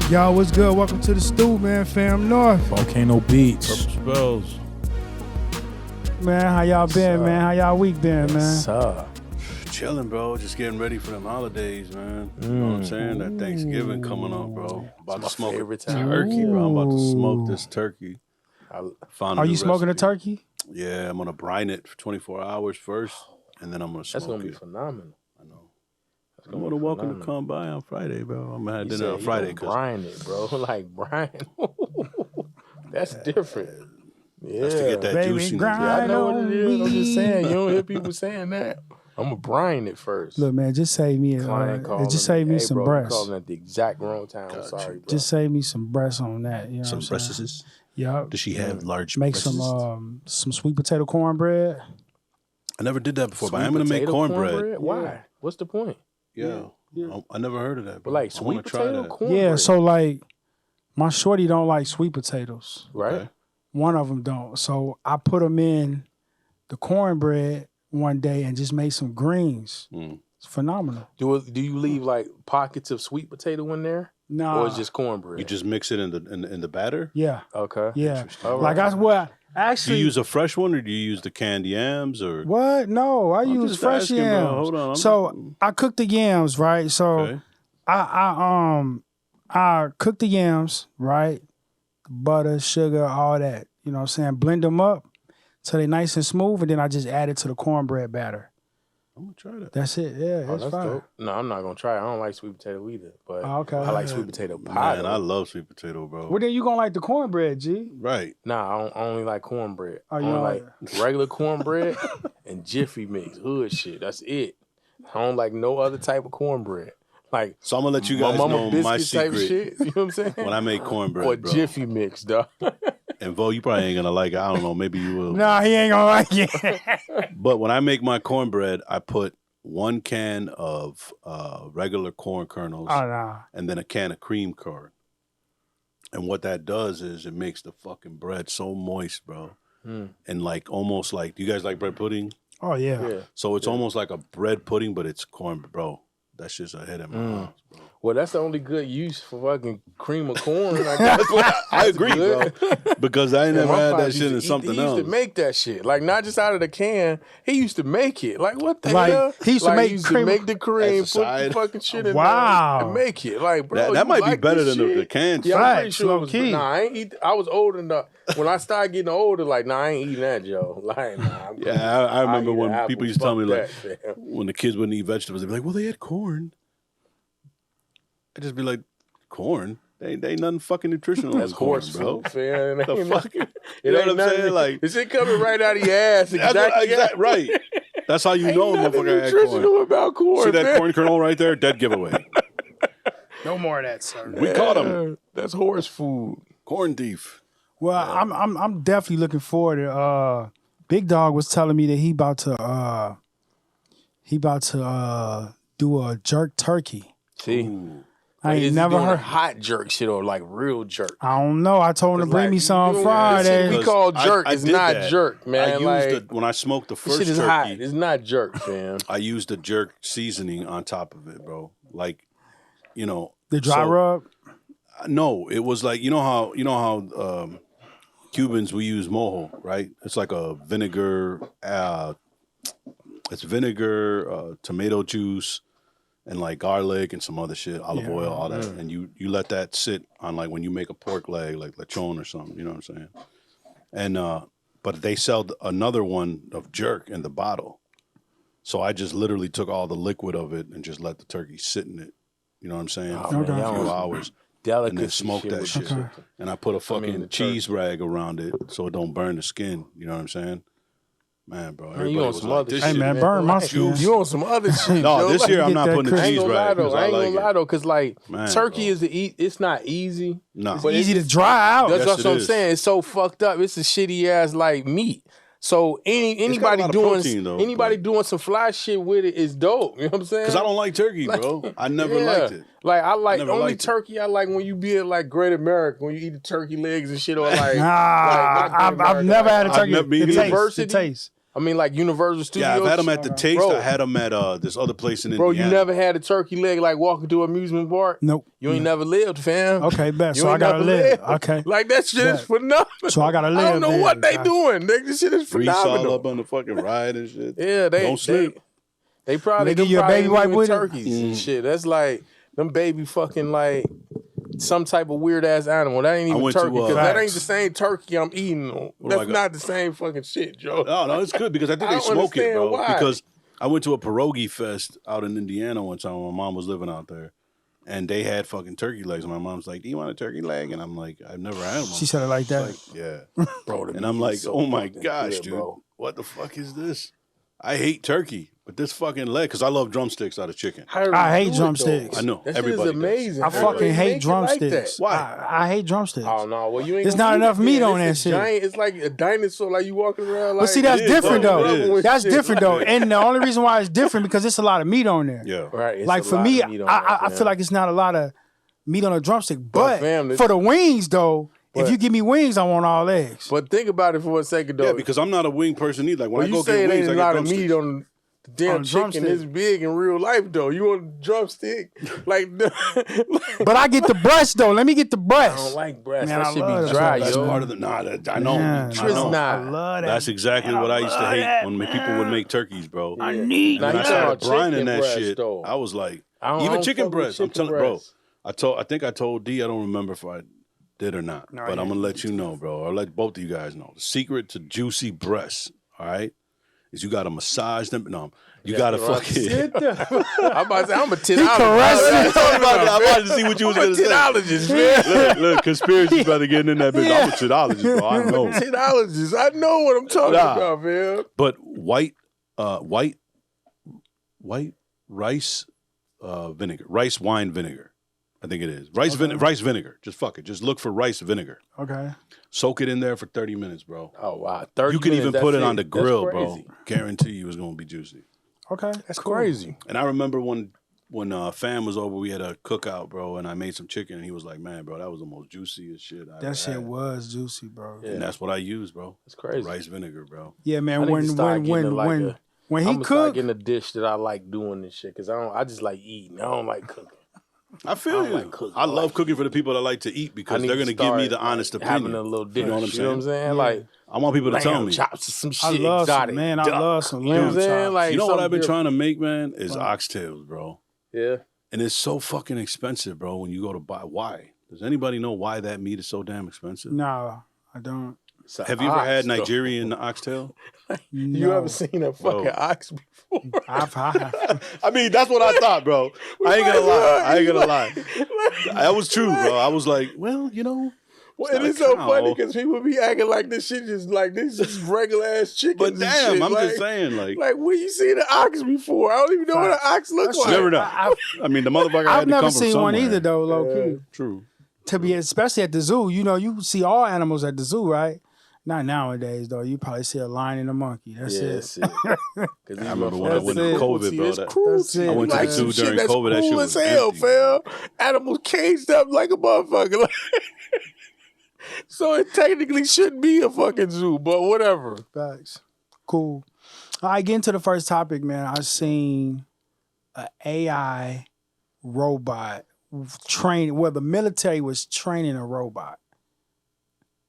Y'all, what's good? Welcome to the stew, man. Fam North. Volcano Beach. Purple Spells. Man, how y'all been, man? How y'all week been, man? What's up? Chilling, bro. Just getting ready for them holidays, man. You know what I'm saying? That Thanksgiving coming up, bro. About to smoke a turkey, bro. I'm about to smoke this turkey. Are you smoking a turkey? Yeah, I'm going to brine it for 24 hours first, and then I'm going to smoke That's gonna be it. phenomenal. I know. I'm more than welcome to come by on Friday, bro. I'm going to have dinner on Friday. Brine it, bro. Like brine. That's different. Yeah. That's to get that Baby, juiciness. grind. I know what it is. I'm me. just saying. You don't hear people saying that. I'm gonna brine it first. Look, man, just save me some bro, breasts. Calling at the exact wrong time. I'm sorry, bro. Just save me some breasts on that. You know Some what I'm saying? breasts. Yeah. Does she have large Make breasts? some sweet potato cornbread. I never did that before, but Sweet I'm going to make potato cornbread. Why? What's the point? Yeah. I never heard of that, But bro. like I wanna sweet try potato that. cornbread. Yeah, so like my shorty don't like sweet potatoes. right. Okay. One of them don't. So I put them in the cornbread one day and just made some greens. Mm. It's phenomenal. Do you leave like pockets of sweet potato in there, Nah. or it's just cornbread? You just mix it in the batter? Yeah. okay. Yeah. All Like right. well, Do actually you use a fresh one or do you use the canned yams or? what? No, I I'm use just fresh asking, bro. yams. Hold on, So I cook the yams, right? So Okay. I cook the yams, right? Butter, sugar, all that. You know what I'm saying? Blend them up till they nice and smooth, and then I just add it to the cornbread batter. I'm gonna try that. That's it. Yeah, Oh, it's that's fine. dope. No, I'm not gonna try it. I don't like sweet potato either, but Oh, okay. I like sweet potato pie. Man, I love sweet potato, bro. Well, then you gonna like the cornbread, G. Right. Nah, I only like cornbread. Oh, I you only don't like regular cornbread and Jiffy mix, hood shit. That's it. I don't like no other type of cornbread. Like So I'm gonna let you my guys mama know my biscuit type secret shit. You know what I'm saying? when I make cornbread, or bro. Jiffy mix, dog. And Vo, you probably ain't gonna like it. I don't know. Maybe you will. Nah, he ain't gonna like it. But when I make my cornbread, I put 1 can of regular corn kernels Oh nah. and then a can of cream corn. And what that does is it makes the fucking bread so moist, bro. And like almost like, do you guys like bread pudding? Oh yeah. Yeah. So it's almost like a bread pudding, but it's corn, bro. That's just a hit in my house, bro. Well, that's the only good use for fucking cream of corn. I guess. I agree, good. bro. Because I ain't Yeah, never my had pops that used shit to in eat- something he else. used to make that shit, like not just out of the can. He used to make it. Like what the Like, hell? he used to Like, make he used cream- to make the cream, As a put side. the fucking shit in Wow. there, and make it. Like bro, That you might be like better this than the shit? can. Yeah, I'm pretty Facts, sure it low was. key. Nah, I ain't eat. I was old enough when I started getting older. Like, nah, I ain't eating that, Joe. Like, nah. I'm Yeah, I remember eat when an apple. people used to tell me, Fuck like, that, fam. when the kids wouldn't eat vegetables, they'd be like, well, they had corn. I'd just be like, corn? They ain't nothing fucking nutritional That's in corn, horse bro. food, fam. It The ain't fuck? nothing- You know it what ain't I'm nothing- saying? Like, is it coming right out of your ass? that's what, Exactly. right. That's how you Ain't know a nothing motherfucker had nutritional corn. about corn. See that man. corn kernel right there? Dead giveaway. No more of that, sir. We caught him. That's horse food. Corn thief. Well, I'm definitely looking forward to Big Dog was telling me that he about to do a jerk turkey. See, Ooh. I ain't Is he never doing heard. hot jerk shit or like real jerk. I don't know. I told him to bring me some on Friday. We call jerk. I It's did not that. jerk, man. I used Like when I smoked the this first shit is turkey. hot. It's not jerk, fam. I used the jerk seasoning on top of it, bro. Like, you know, The dry so- rub. No, it was like you know how Cubans we use mojo, right? It's like a vinegar. It's vinegar, tomato juice, and like garlic and some other shit, olive oil, all that, and you let that sit on like when you make a pork leg, like lechon or something. You know what I'm saying? And but they sell another one of jerk in the bottle, so I just literally took all the liquid of it and just let the turkey sit in it. You know what I'm saying? Oh, For man, a y'all few was- hours. Delicacy And then smoke that with shit. the Okay. And I put a fucking the cheese rag around it so it don't burn the skin. You know what I'm saying? Man, bro. Man, Everybody you on was some like, other this shit. Hey, man, man. burn my Like, skin. You on some other shit. No, Joe. this Like, year I'm get not that putting the crisp. I ain't cheese gonna lie rag though. because I I ain't like gonna lie it. though, because like Man, turkey bro. is to eat. It's not easy. No. But Easy to it's- dry out. That's Yes, what it I'm is. saying. It's so fucked up. It's a shitty ass like meat. So got a anybody lot of doing protein, though, anybody but- doing some fly shit with it is dope. You know what I'm saying? Because I don't like turkey, bro. I never Yeah. liked it. Like I like never only liked it. turkey I like when you be at like Great America when you eat the turkey legs and shit or like Nah, not Great I've America, never like, had a I've turkey. never- me The neither. taste. The University? taste. I mean, like Universal Studios. Yeah, I've had them at the Taste. Bro. I had them at this other place in Bro, Indiana. you never had a turkey leg like walking to an amusement park? Nope. You ain't never lived, fam. Okay, bet. You So I ain't gotta never live. lived. Okay. Like that shit is Bet. phenomenal. So I gotta I live. don't know then. what they Gotcha. doing. This shit is Grease all phenomenal. up on the fucking ride and shit. Yeah, they Don't slip. They probably They give you a baby ain't wipe even with it? turkeys and shit. That's like them baby fucking like some type of weird ass animal. That ain't even went to, turkey because that Facts. ain't the same turkey I'm eating. That's I got? not the same fucking shit, Joe. No, it's good because I think I they don't smoke it, understand bro. why. Because I went to a pierogi fest out in Indiana one time when my mom was living out there. And they had fucking turkey legs. And my mom's like, "Do you want a turkey leg?" And I'm like, "I've never had one." She said it like that. Like, yeah. Bro, the And I'm meat like, is so "Oh my fucking gosh, good, dude. bro. What the fuck is this? I hate turkey. But this fucking leg, because I love drumsticks out of chicken. How do I they hate do it, drumsticks. though? I know. That Everybody shit is amazing. I How do fucking they hate make it like drumsticks. that? Why? I hate drumsticks. Oh no! Well, you ain't. There's gonna not eat enough it, meat then. on It's that a shit. Giant, it's like a dinosaur. Like you walking around. Like But see, that's It is, different bro. though. It is. That's different though. And the only reason why it's different because it's a lot of meat on there. Yeah. Right. it's Like a for lot me, of meat on I that, feel like it's not a lot of meat on a drumstick. But But fam, for the wings though, if But- you give me wings, I want all legs. But think about it for a second though. Yeah, because I'm not a wing person either. Like when Well, I you go say get it wings, ain't I a lot get of drumsticks. meat on the damn On chicken. drumstick. It's big in real life though. You want a drumstick? Like, But I get the breast though. Let me get the I breast. don't like breast. Man, that I should love be that dry, shit. That's yo. part of the I know. Man, I know. Nah. I love that. That's exactly Man, what I used to love hate that, when people man. would make turkeys, bro. I Yeah. need Now, When you I talking started about chicken brining that breast, shit, though. I was like, I don't even fuck chicken with breast. I'm chicken telling, bro. breast. I think I told D. I don't remember if I did or not, No, but yeah. I'm gonna let you know, bro. I'll let both of you guys know. The secret to juicy breasts, all right, is you gotta massage them. No, you gotta right. fucking. I'm about to say I'm a He titologist. caressing. I'm about to see what you was I'm a gonna say. titologist, man. Look, conspiracy brother getting in that bitch. I'm a shitologist, bro. I know. Titologist. I know what I'm talking Nah. about, man. But white rice vinegar, rice wine vinegar. I think it is rice vinegar. Just fuck it. Just look for rice vinegar. Okay. Soak it in there for 30 minutes, bro. Oh wow, 30 You can minutes, even that's put it on the That's grill, bro. crazy. Guarantee you it's gonna be juicy. Okay. That's cool. crazy. And I remember when fam was over, we had a cookout, bro, and I made some chicken, and he was like, "Man, bro, that was the most juiciest shit I ever That shit had." was juicy, bro. Yeah. And that's what I use, bro. That's crazy. Rice vinegar, bro. Yeah, I man. need to When start getting it like a- when I'm he gonna start cooked, getting a dish that I like doing this shit because I just like eating. I don't like cooking. I feel you. like cooking. I love cooking for the people that like to eat I because need they're to gonna give me start, the honest like, opinion. having a little dish. You know what I'm saying? Yeah. Like, I want people to tell lamb me. chops or some shit I love exotic. some, man. I duck. love some You know what lamb I'm saying? chops. Like, You know what something I've been different. trying to make, man? Is What? oxtails, bro. Yeah. And it's so fucking expensive, bro, when you go to buy. Why? Does anybody know why that meat is so damn expensive? No, I don't. It's a Have you ever ox, had though. Nigerian oxtail? You No. ever seen a fucking Bro. ox before? I've I mean, that's what I thought, bro. I ain't gonna lie. I ain't gonna lie. That was true, bro. I was like, well, you know. Well, not it is a so cow. funny because people be acting like this shit just like this is regular ass chicken. But damn, I'm just saying, like where you seen an ox before? I don't even know what an ox looks like. never know. I've I mean, the motherfucker had I've to never come from seen one somewhere. either, though, low key. True. To be especially at the zoo, you know, you see all animals at the zoo, right? Not nowadays, though. You probably see a lion and a monkey. That's Yeah, it. that's it. Because I remember when I went to That's it. COVID, bro. That, That's it. I went to like the some zoo shit during that's COVID. That shit cool was as hell, empty, fam. Animals caged up like a motherfucker. So it technically shouldn't be a fucking zoo, but whatever. Facts. Cool. All right, get into the first topic, man. I seen an AI robot train. Well, the military was training a robot.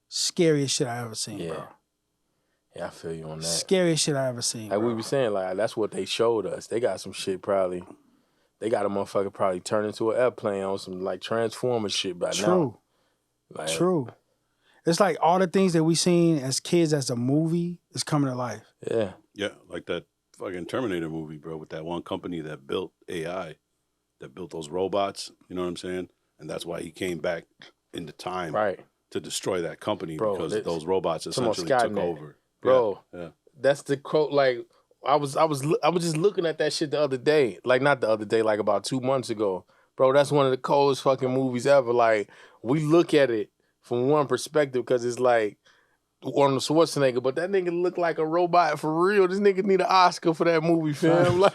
Scariest shit I ever seen, Yeah. bro. Yeah, I feel you on that. Scariest shit I ever seen. Like bro. we were saying, like that's what they showed us. They got some shit probably. They got a motherfucker probably turned into an airplane on some like Transformer shit by now. True. Like, True. It's like all the things that we seen as kids as a movie is coming to life. Yeah. Yeah, like that fucking Terminator movie, bro, with that one company that built AI, that built those robots. You know what I'm saying? And that's why he came back into time Right. to destroy that company Bro, because this- those robots talking about essentially took Skynet. over. Bro. Yeah. That's the quote. Like I was just looking at that shit the other day. Like not the other day, like about 2 months ago. Bro, that's one of the coldest fucking movies ever. Like we look at it from one perspective because it's like Arnold Schwarzenegger, but that nigga look like a robot for real. This nigga need an Oscar for that movie, fam. Like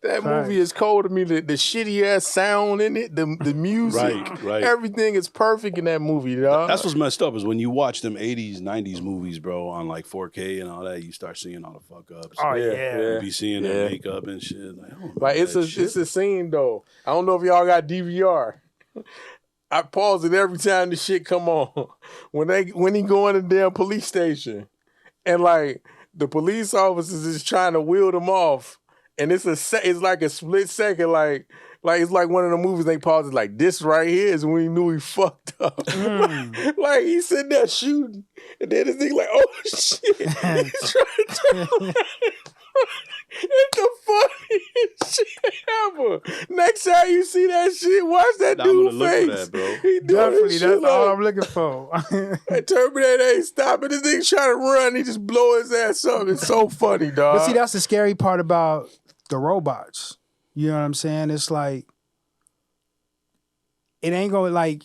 that That Facts. movie is cold to me. The shitty ass sound in it, the music, Right. everything is perfect in that movie, dog. That's what's messed up is when you watch them 80s, 90s movies, bro, on like 4K and all that, you start seeing all the fuck ups. Oh Yeah, yeah. yeah. You be seeing their makeup and shit. Like, I don't know Like it's that shit. a scene though. I don't know if y'all got DVR. I pause it every time the shit come on. When he go in the damn police station and like the police officers is trying to wheel them off, and it's like a split second, like it's like one of the movies they pause it like this right here is when he knew he fucked up. Like he's sitting there shooting, and then this nigga like, oh shit, he's trying to turn. It's the funniest shit ever. Next time you see that shit, watch that I'm gonna dude's look for face. that, bro. He doing Definitely, this that's shit all like, I'm looking for. that Terminator ain't stopping. This nigga trying to run. He just blow his ass up. It's so funny, dog. But see, that's the scary part about the robots. You know what I'm saying? It's like it ain't gonna like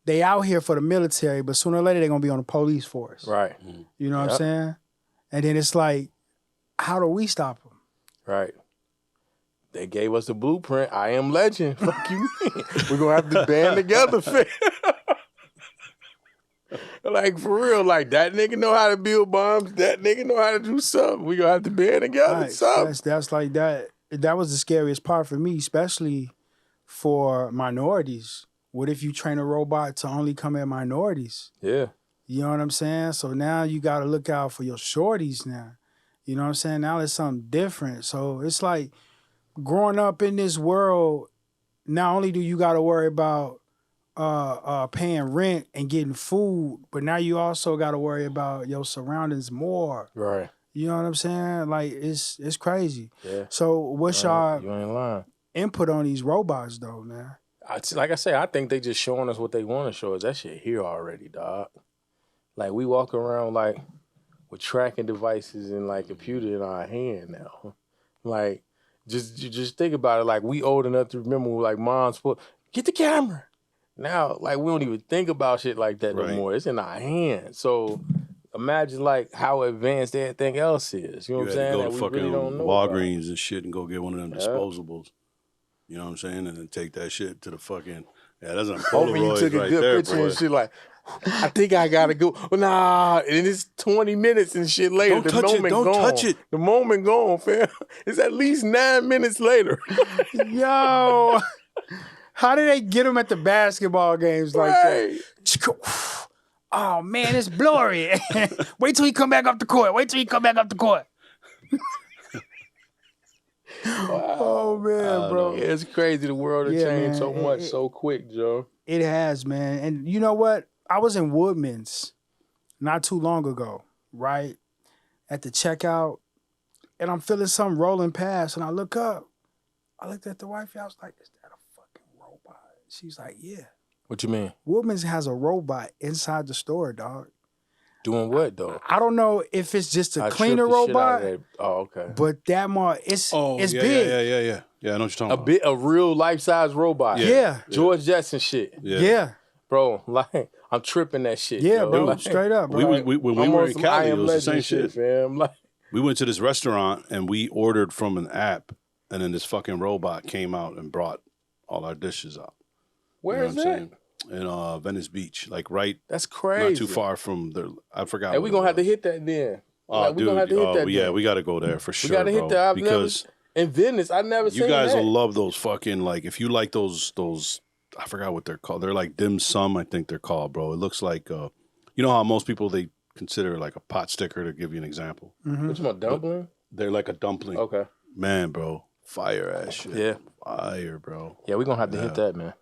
they out here for the military, but sooner or later they're gonna be on the police force. right, You know what I'm Yep. saying? And then it's like, how do we stop them? right. They gave us the blueprint. I am legend. Fuck you. We're gonna have to band together, fam. Like for real, like that nigga know how to build bombs. That nigga know how to do something. We gonna have to band together. Right. Something. That's like that. That was the scariest part for me, especially for minorities. What if you train a robot to only come at minorities? Yeah. You know what I'm saying? So now you got to look out for your shorties now. You know what I'm saying? Now it's something different. So it's like growing up in this world, not only do you got to worry about paying rent and getting food, but now you also got to worry about your surroundings more. Right. You know what I'm saying? Like it's crazy. Yeah. So what's y'all You ain't lying. input on these robots though, man? Like I say, I think they just showing us what they want to show us. That shit here already, dog. Like we walk around like with tracking devices and like computer in our hand now. Like just think about it. Like we old enough to remember like mom's put get the camera. Now like we don't even think about shit like that Right. no more. It's in our hands. So imagine like how advanced everything else is. You know You what I'm had to saying? go That to we fucking really don't know about. Walgreens and shit and go get one of them Yeah. disposables. You know what I'm saying? And then take that shit to the fucking that's a Hopefully you Polaroids took a right good there, picture boy. and shit like, I think I gotta go. Nah, and it's 20 minutes and shit later. Don't the touch it, moment don't gone. touch it. The moment gone, fam. It's at least 9 minutes later. Yo, how did they get them at the basketball games like Right. that? Oh man, it's blurry. Wait till he come back up the court. Wait till he come back up the court. Oh man, bro. Yeah, it's crazy. The world has Yeah, changed man. so much so quick, Joe. It has, man. And you know what? I was in Woodman's not too long ago, right? At the checkout, and I'm feeling something rolling past, and I look up. I looked at the wife, I was like, is that a fucking robot? She's like, yeah. What you mean? Woodman's has a robot inside the store, dog. Doing what though? I don't know if it's just a I cleaner tripped the shit out of robot, that. Oh, okay. but that more it's it's yeah, big. Yeah, I know what you're talking A real life size robot. Yeah. George Jetson shit, about. Yeah. bro. Like I'm tripping that shit. Yeah, yo. bro. Like, Straight up, bro. When we were in almost Cali, I it Am was the same Legend shit. fam. Like, We went to this restaurant and we ordered from an app, and then this fucking robot came out and brought all our dishes out. where You is know what I'm that? saying? In Venice Beach, like right, That's crazy. not too far from the. I forgot. Hey, what we it gonna have to was. hit that then. Oh, Like, we dude, gonna have to hit that yeah, then. we got to go there for sure. We gotta hit bro, that. I've because never in Venice. I never seen you guys that. will love those fucking like if you like those. I forgot what they're called. They're like dim sum, I think they're called, bro. It looks like you know how most people they consider like a pot sticker. To give you an example, Mhm. What's my dumpling? they're like a dumpling. Okay. Man, bro, fire ass shit. Yeah. Fire, bro. Yeah, we gonna have to hit that, man.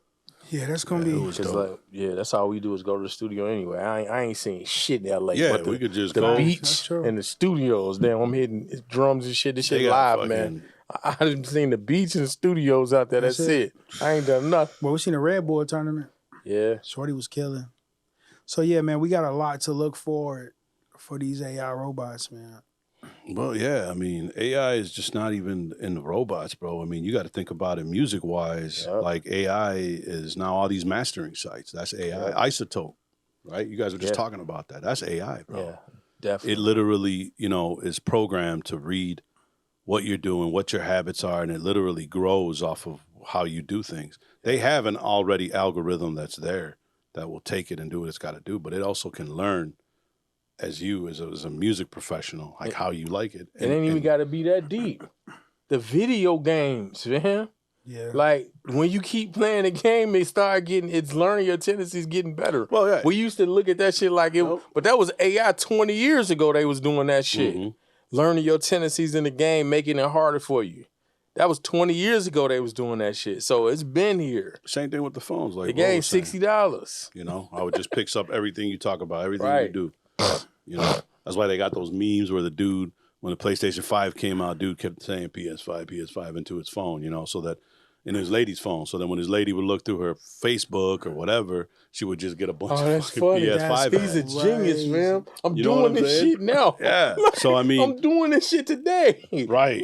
Yeah, that's gonna Yeah, be it was Cause dope. like, yeah, that's all we do is go to the studio anyway. I ain't seen shit in LA. Yeah, but the, we could just the go. That's beach true. and the studios. Damn, I'm hitting drums and shit. This They shit got live, man. fucking- I done seen the beach and the studios out there. That's That's it. I ain't done nothing. well, we seen a Red Bull tournament. Yeah. Shorty was killing. So yeah, man, we got a lot to look forward for these AI robots, man. Well, yeah, I mean, AI is just not even in the robots, bro. I mean, you got to think about it music wise. Yep. Like AI is now all these mastering sites. That's AI. Yep. Isotope, right? You guys were just Yeah. talking about that. That's AI, bro. Yeah. Definitely. It literally, is programmed to read what you're doing, what your habits are, and it literally grows off of how you do things. They have an already algorithm that's there that will take it and do what it's got to do, but it also can learn as you, as a music professional, like how you like it. It ain't even got to be that deep. The video games, man. Yeah. Like when you keep playing the game, it's learning your tendencies getting better. Well, yeah. We used to look at that shit like it, but that was AI 20 years ago. They was doing that shit, learning your tendencies in the game, making it harder for you. That was 20 years ago. They was doing that shit. So it's been here. Same thing with the phones. Like the game's $60. You know, how it just picks up everything you talk about, everything Right. you do. You know, that's why they got those memes where the dude, when the PlayStation 5 came out, dude kept saying PS5 into his phone, you know, so that in his lady's phone. So then when his lady would look through her Facebook or whatever, she would just get a bunch of that's fucking funny. PS5 He's a ads. genius, man. I'm You know what doing I'm this saying? shit now. Yeah. So I mean, I'm doing this shit today. right,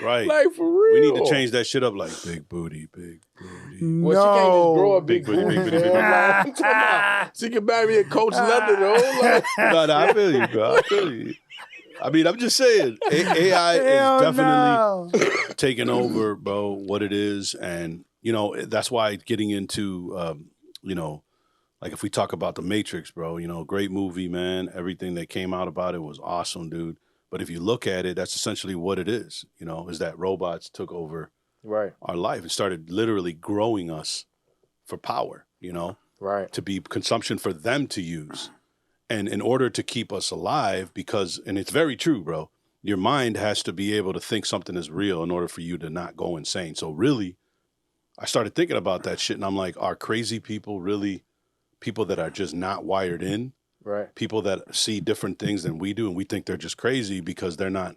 right. Like for real. We need to change that shit up like big booty, big booty. Well, she can't just grow a big Big booty, booty, big booty, man. big booty. Like, I'm talking about, she can buy me a Coach Leather though. Like, No, I feel you, bro. I feel you. I mean, I'm just saying, AI is definitely taking over, bro, what it is. And, you know, that's why getting into, you know, like if we talk about The Matrix, bro, you know, great movie, man. Everything that came out about it was awesome, dude. But if you look at it, that's essentially what it is, you know, is that robots took over right, our life and started literally growing us for power, you know, right. to be consumption for them to use. And in order to keep us alive, because, and it's very true, bro, your mind has to be able to think something is real in order for you to not go insane. So really, I started thinking about that shit and I'm like, are crazy people really people that are just not wired in? Right. People that see different things than we do and we think they're just crazy because they're not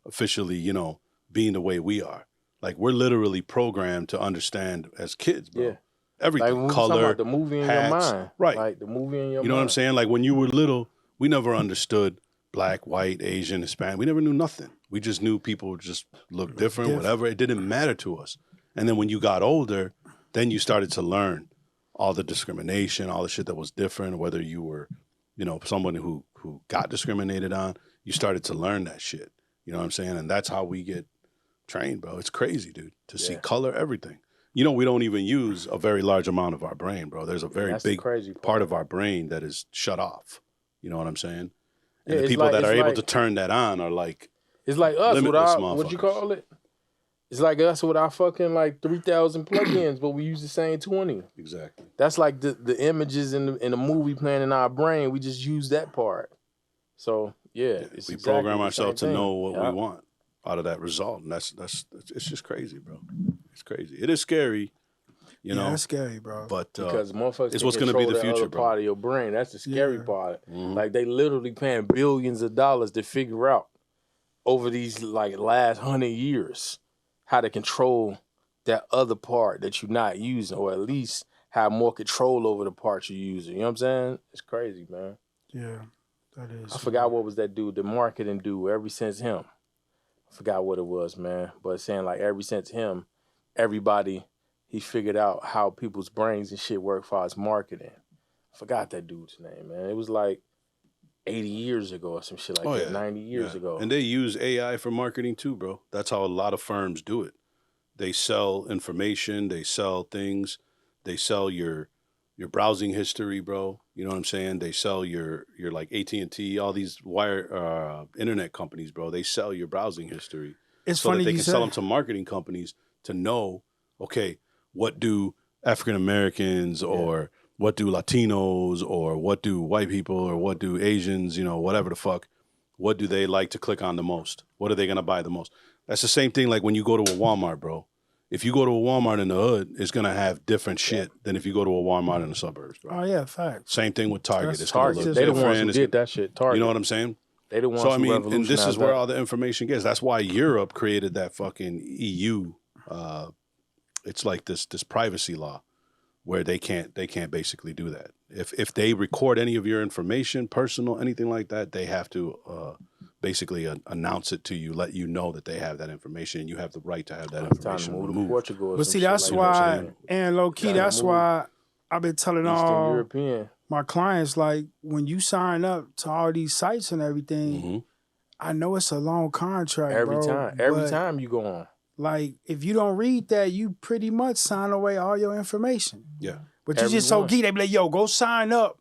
officially, you know, being the way we are. Like we're literally programmed to understand as kids, bro. Yeah. Everything, Like when we talking color, about the movie in hats, your mind. right. Like the movie in your mind. You know what I'm saying? Like when you were little, we never understood black, white, Asian, Hispanic. We never knew nothing. We just knew people just looked different, whatever. It didn't matter to us. And then when you got older, then you started to learn all the discrimination, all the shit that was different, whether you were, you know, someone who got discriminated on, you started to learn that shit. You know what I'm saying? And that's how we get trained, bro. It's crazy, dude, to see color, everything. You know, we don't even use a very large amount of our brain, bro. There's a very big crazy part of our brain that is shut off. You know what I'm saying? And Yeah, the it's people like- that are it's able like- to turn that on are like, It's like us with Limitless our, what you motherfuckers. call it? It's like us with our fucking like 3,000 plugins, but we use the same 20. exactly. That's like the images in the movie playing in our brain. We just use that part. So yeah, it's We exactly program the ourselves to same know thing. what Yeah. we want out of that result. And that's it's just crazy, bro. It's crazy. It is scary, you know, that's scary, bro. but Because motherfuckers it's can what's gonna be control the that future, other bro. part of your brain. That's the scary Yeah. part. Mhm. Like they literally paying billions of dollars to figure out over these like last 100 years how to control that other part that you're not using, or at least have more control over the parts you're using. You know what I'm saying? It's crazy, man. Yeah, that is. I forgot what was that dude, the marketing dude, ever since him. I forgot what it was, man. But saying like ever since him, everybody, he figured out how people's brains and shit work for his marketing. I forgot that dude's name, man. It was like 80 years ago or some shit like Oh, that, yeah. 90 years Yeah. ago. And they use AI for marketing too, bro. That's how a lot of firms do it. They sell information, they sell things, they sell your browsing history, bro. You know what I'm saying? They sell your like AT&T, all these internet companies, bro. They sell your browsing history It's so funny that they you can say. sell them to marketing companies to know, okay, what do African Americans or what do Latinos or what do white people or what do Asians, you know, whatever the fuck, what do they like to click on the most? What are they going to buy the most? That's the same thing like when you go to a Walmart, bro. If you go to a Walmart in the hood, it's going to have different shit than if you go to a Walmart in the suburbs, bro. Oh yeah, facts. Same thing with Target. That's It's going to Target, look they the different. ones who It's did gonna- that shit. Target. You know what I'm saying? They the ones So I who mean, and this is revolutionized where that. all the information gets. That's why Europe created that fucking EU. It's like this privacy law where they can't basically do that. If they record any of your information, personal, anything like that, they have to basically announce it to you, let you know that they have that information, and you have the right to have that It's time to information move to removed. Portugal. Or But some see, shit that's like why, that. and low key, Gotta that's move. why I've been telling Eastern all European. my clients, like, when you sign up to all these sites and everything, Mhm. I know it's a long contract, Every bro, every but, time you go on. like, if you don't read that, you pretty much sign away all your information. Yeah. But you just so Everyone. geek, they be like, yo, go sign up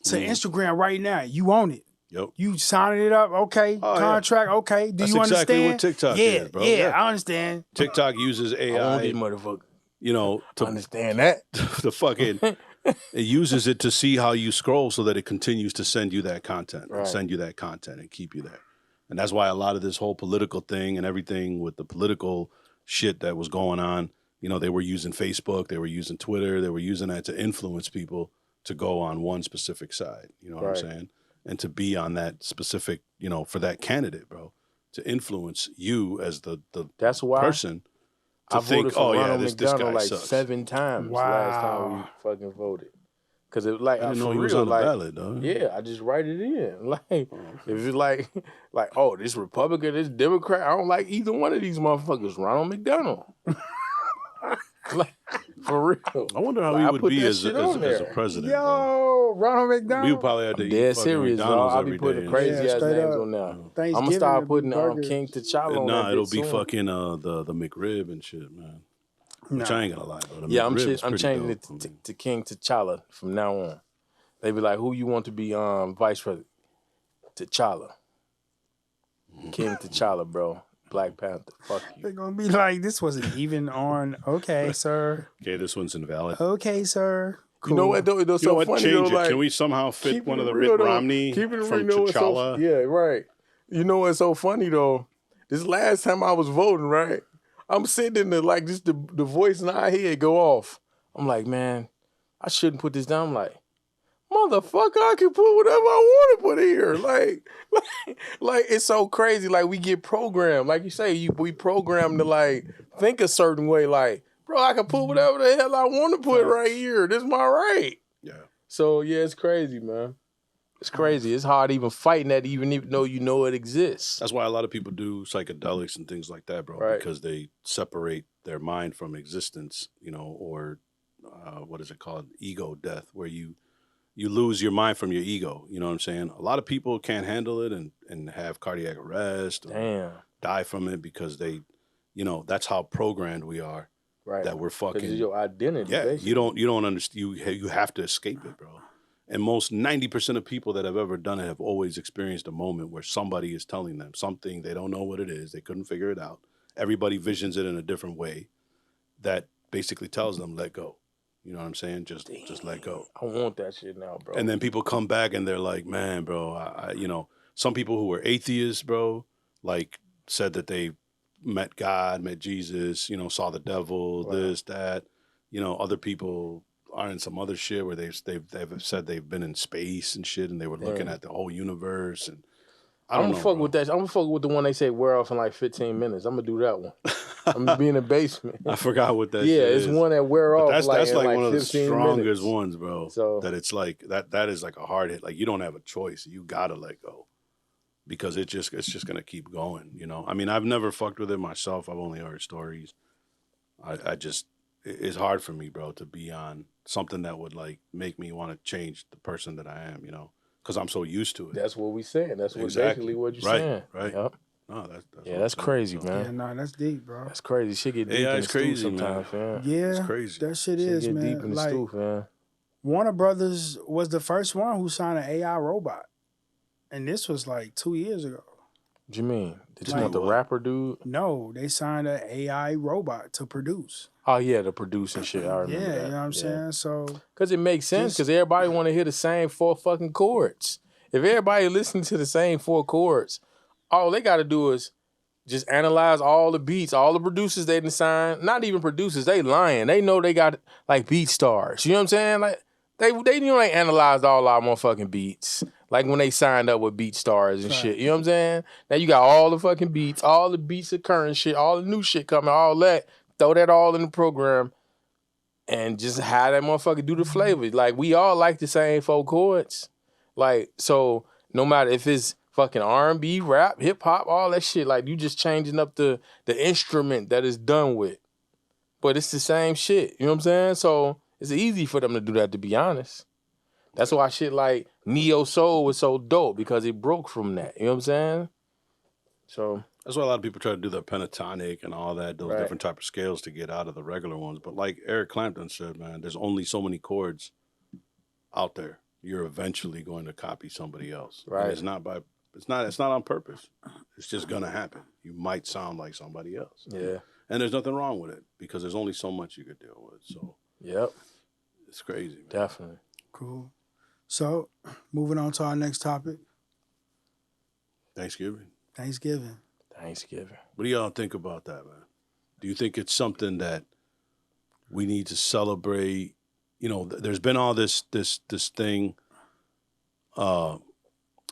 to Instagram right now. You own it. Yep. You signing it up, okay? Oh, yeah. Contract, okay. Do That's you exactly understand? what TikTok yeah, is, bro. Yeah, Yeah. I understand. TikTok uses I want this AI, motherfucker. you know, to Understand that? the fucking it uses it to see how you scroll so that it continues to send you that content Right. and send you that content and keep you there. And that's why a lot of this whole political thing and everything with the political shit that was going on, you know, they were using Facebook, they were using Twitter, they were using that to influence people to go on one specific side. You know what Right. I'm saying? And to be on that specific, you know, for that candidate, bro, to influence you as the That's why person to I think, voted for oh yeah, Ronald this McDonald guy like sucks. 7 times last time we Wow. fucking voted. Cause it like I didn't know for he was real, on the like, ballot, though. yeah, I just write it in. Like if it's like oh, this Republican, this Democrat, I don't like either one of these motherfuckers. Ronald McDonald. Like, for real. I wonder how Like, he I would put be that as shit a on there. president. bro. Yo, Ronald McDonald. We would probably have to I'm eat dead fucking serious, dog. McDonald's I'll be every putting day. crazy Yeah, ass straight names up. on there. Thanksgiving I'm gonna start it'll be putting burgers. King T'Challa on Nah, that it'll bitch be soon. fucking the McRib and shit, man. Which I ain't gonna lie, bro. The Yeah, I'm McRib is pretty changing dope. it to King T'Challa from now on. They be like, who you want to be vice president? T'Challa. King T'Challa, bro. Black Panther. Fuck They're you. gonna be like, this wasn't even on. Okay, sir. Okay, this one's invalid. Okay, sir. Cool. You know what though? It's You know so what? funny Change though. it. Like, Can we somehow fit keep one it of the real, Mitt though. Romney Keep it from real, you know what's so- T'Challa? yeah, right. You know what's so funny though? This last time I was voting, right? I'm sitting in the like just the voice in our head go off. I'm like, man, I shouldn't put this down. I'm like, motherfucker, I can put whatever I want to put here. Like it's so crazy. Like we get programmed. Like you say, we programmed to like think a certain way. Like, bro, I can put whatever the hell I want to put right here. This is my right. Yeah. So yeah, it's crazy, man. It's crazy. It's hard even fighting that, even though you know it exists. That's why a lot of people do psychedelics and things like that, bro, Right. because they separate their mind from existence, you know, or what is it called? Ego death, where you lose your mind from your ego. You know what I'm saying? A lot of people can't handle it and have cardiac arrest or Damn. die from it because they, you know, that's how programmed we are, Right. that we're Because fucking. it's your identity. Yeah, basically. you don't understand. You have to escape it, bro. And most 90% of people that have ever done it have always experienced a moment where somebody is telling them something, they don't know what it is, they couldn't figure it out. Everybody visions it in a different way that basically tells them, let go. You know what I'm saying? Just let go. I want that shit now, bro. And then people come back and they're like, man, bro, I you know, some people who were atheists, bro, like said that they met God, met Jesus, you know, saw the devil, Wow. this, that. You know, other people are in some other shit where they've said they've been in space and shit, and they were looking Yeah. at the whole universe. And I I'm don't gonna know, fuck bro. with that. I'm gonna fuck with the one they say wear off in like 15 minutes. I'm gonna do that one. I'm gonna be in the basement. I forgot what that. Yeah, shit it's is. one that wear But off. that's in like one of the 15 strongest minutes. ones, bro. So- that it's like that is like a hard hit. Like you don't have a choice. You gotta let go because it's just gonna keep going. You know. I mean, I've never fucked with it myself. I've only heard stories. It's hard for me, bro, to be on something that would like make me want to change the person that I am. You know, because I'm so used to it. That's what we saying. That's what Exactly. basically what you're Right, saying. right. Yep. No, that's Yeah, what that's I'm saying. crazy, So, man. Yeah, nah, that's deep, bro. That's crazy. Shit get deep AI in is the stew crazy, man. sometimes, man. Yeah, It's crazy. that shit Shit is, get man. deep in the Like, stew, man. Warner Brothers was the first one who signed an AI robot, and this was like 2 years ago. What you mean? Did you Like want the what? rapper dude? No, they signed an AI robot to produce. Oh yeah, the producing shit. I remember Yeah, that. you know what I'm saying? So Because it makes sense. Just- Because everybody want to hear the same 4 fucking chords. If everybody listening to the same 4 chords, all they got to do is just analyze all the beats, all the producers they done signed. Not even producers, they lying. They know they got like beat stars. You know what I'm saying? Like they know they analyzed all our motherfucking beats. Like when they signed up with beat stars and shit. You know what I'm saying? Now you got all the fucking beats, all the beats of current shit, all the new shit coming, all that. Throw that all in the program and just have that motherfucker do the flavors. Like we all like the same 4 chords. Like, so no matter if it's fucking R&B, rap, hip hop, all that shit, like you just changing up the instrument that it's done with. But it's the same shit. You know what I'm saying? So it's easy for them to do that, to be honest. That's why shit like Neo Soul was so dope, because it broke from that. You know what I'm saying? So That's why a lot of people try to do the pentatonic and all that, those Right. different type of scales to get out of the regular ones. But like Eric Clapton said, man, there's only so many chords out there. You're eventually going to copy somebody else. And Right. it's not on purpose. It's just gonna happen. You might sound like somebody else. yeah, And there's nothing wrong with it because there's only so much you could deal with. So yep, it's crazy, man. definitely. Cool. So, moving on to our next topic, Thanksgiving. Thanksgiving. Thanksgiving. What do y'all think about that, man? Do you think it's something that we need to celebrate? You know, there's been all this thing.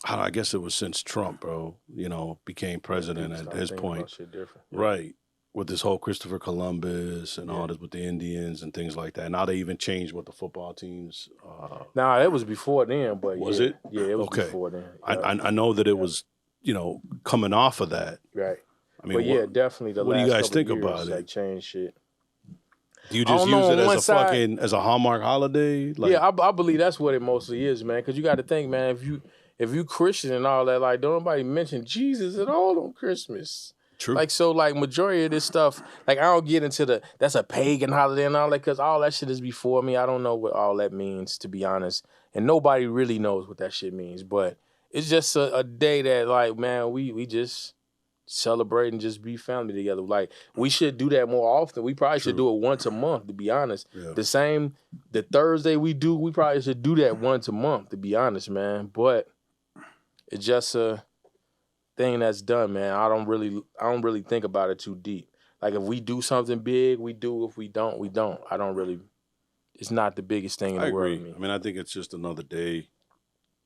I guess it was since Trump, bro. You know, became president People at start his thinking about point, shit different. Yeah. right? With this whole Christopher Columbus and Yeah. all this with the Indians and things like that. Now they even changed what the football teams. Nah, it was before then, but Was yeah. it? Yeah, it was Okay. before then. I, Yeah. I know that it was, you know, coming off of that. Right. I mean, But yeah, what, definitely the what do last you guys couple think years, about it? like changed shit. do you I just don't know, use it on one as a side- fucking as a Hallmark holiday? Like, Yeah, I believe that's what it mostly is, man. Because you got to think, man, if you Christian and all that, like, don't nobody mention Jesus at all on Christmas. true. Like, so, like, majority of this stuff, like, I don't get into that's a pagan holiday and all that, because all that shit is before me. I don't know what all that means, to be honest. And nobody really knows what that shit means. But it's just a day that, like, man, we just celebrate and just be family together. Like, we should do that more often. We probably should True. do it once a month, to be honest. Yeah. The Thursday we probably should do that once a month, to be honest, man. But it's just a thing that's done, man. I don't really think about it too deep. Like, if we do something big, we do. If we don't, we don't. I don't really. It's not the biggest thing in I the world agree. to me. I mean, I think it's just another day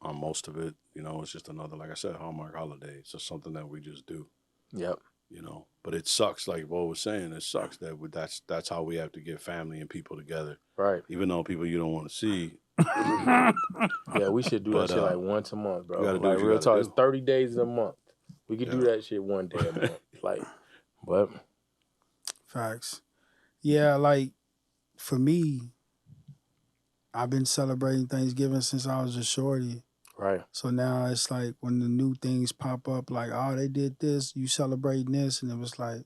on most of it. You know, it's just another, like I said, Hallmark holiday. It's just something that we just do. Yep. You know, but it sucks. Like Bo was saying, it sucks that that's how we have to get family and people together. Right. Even though people you don't want to see. Yeah, we should do But, that shit like once a month, bro. you gotta do Like, what you real gotta talk, do. it's 30 days a month. We could do Yeah. that shit one day a month. Like, but Facts. Yeah, like for me, I've been celebrating Thanksgiving since I was a shorty. right. So now it's like when the new things pop up, like, oh, they did this, you celebrating this, and it was like,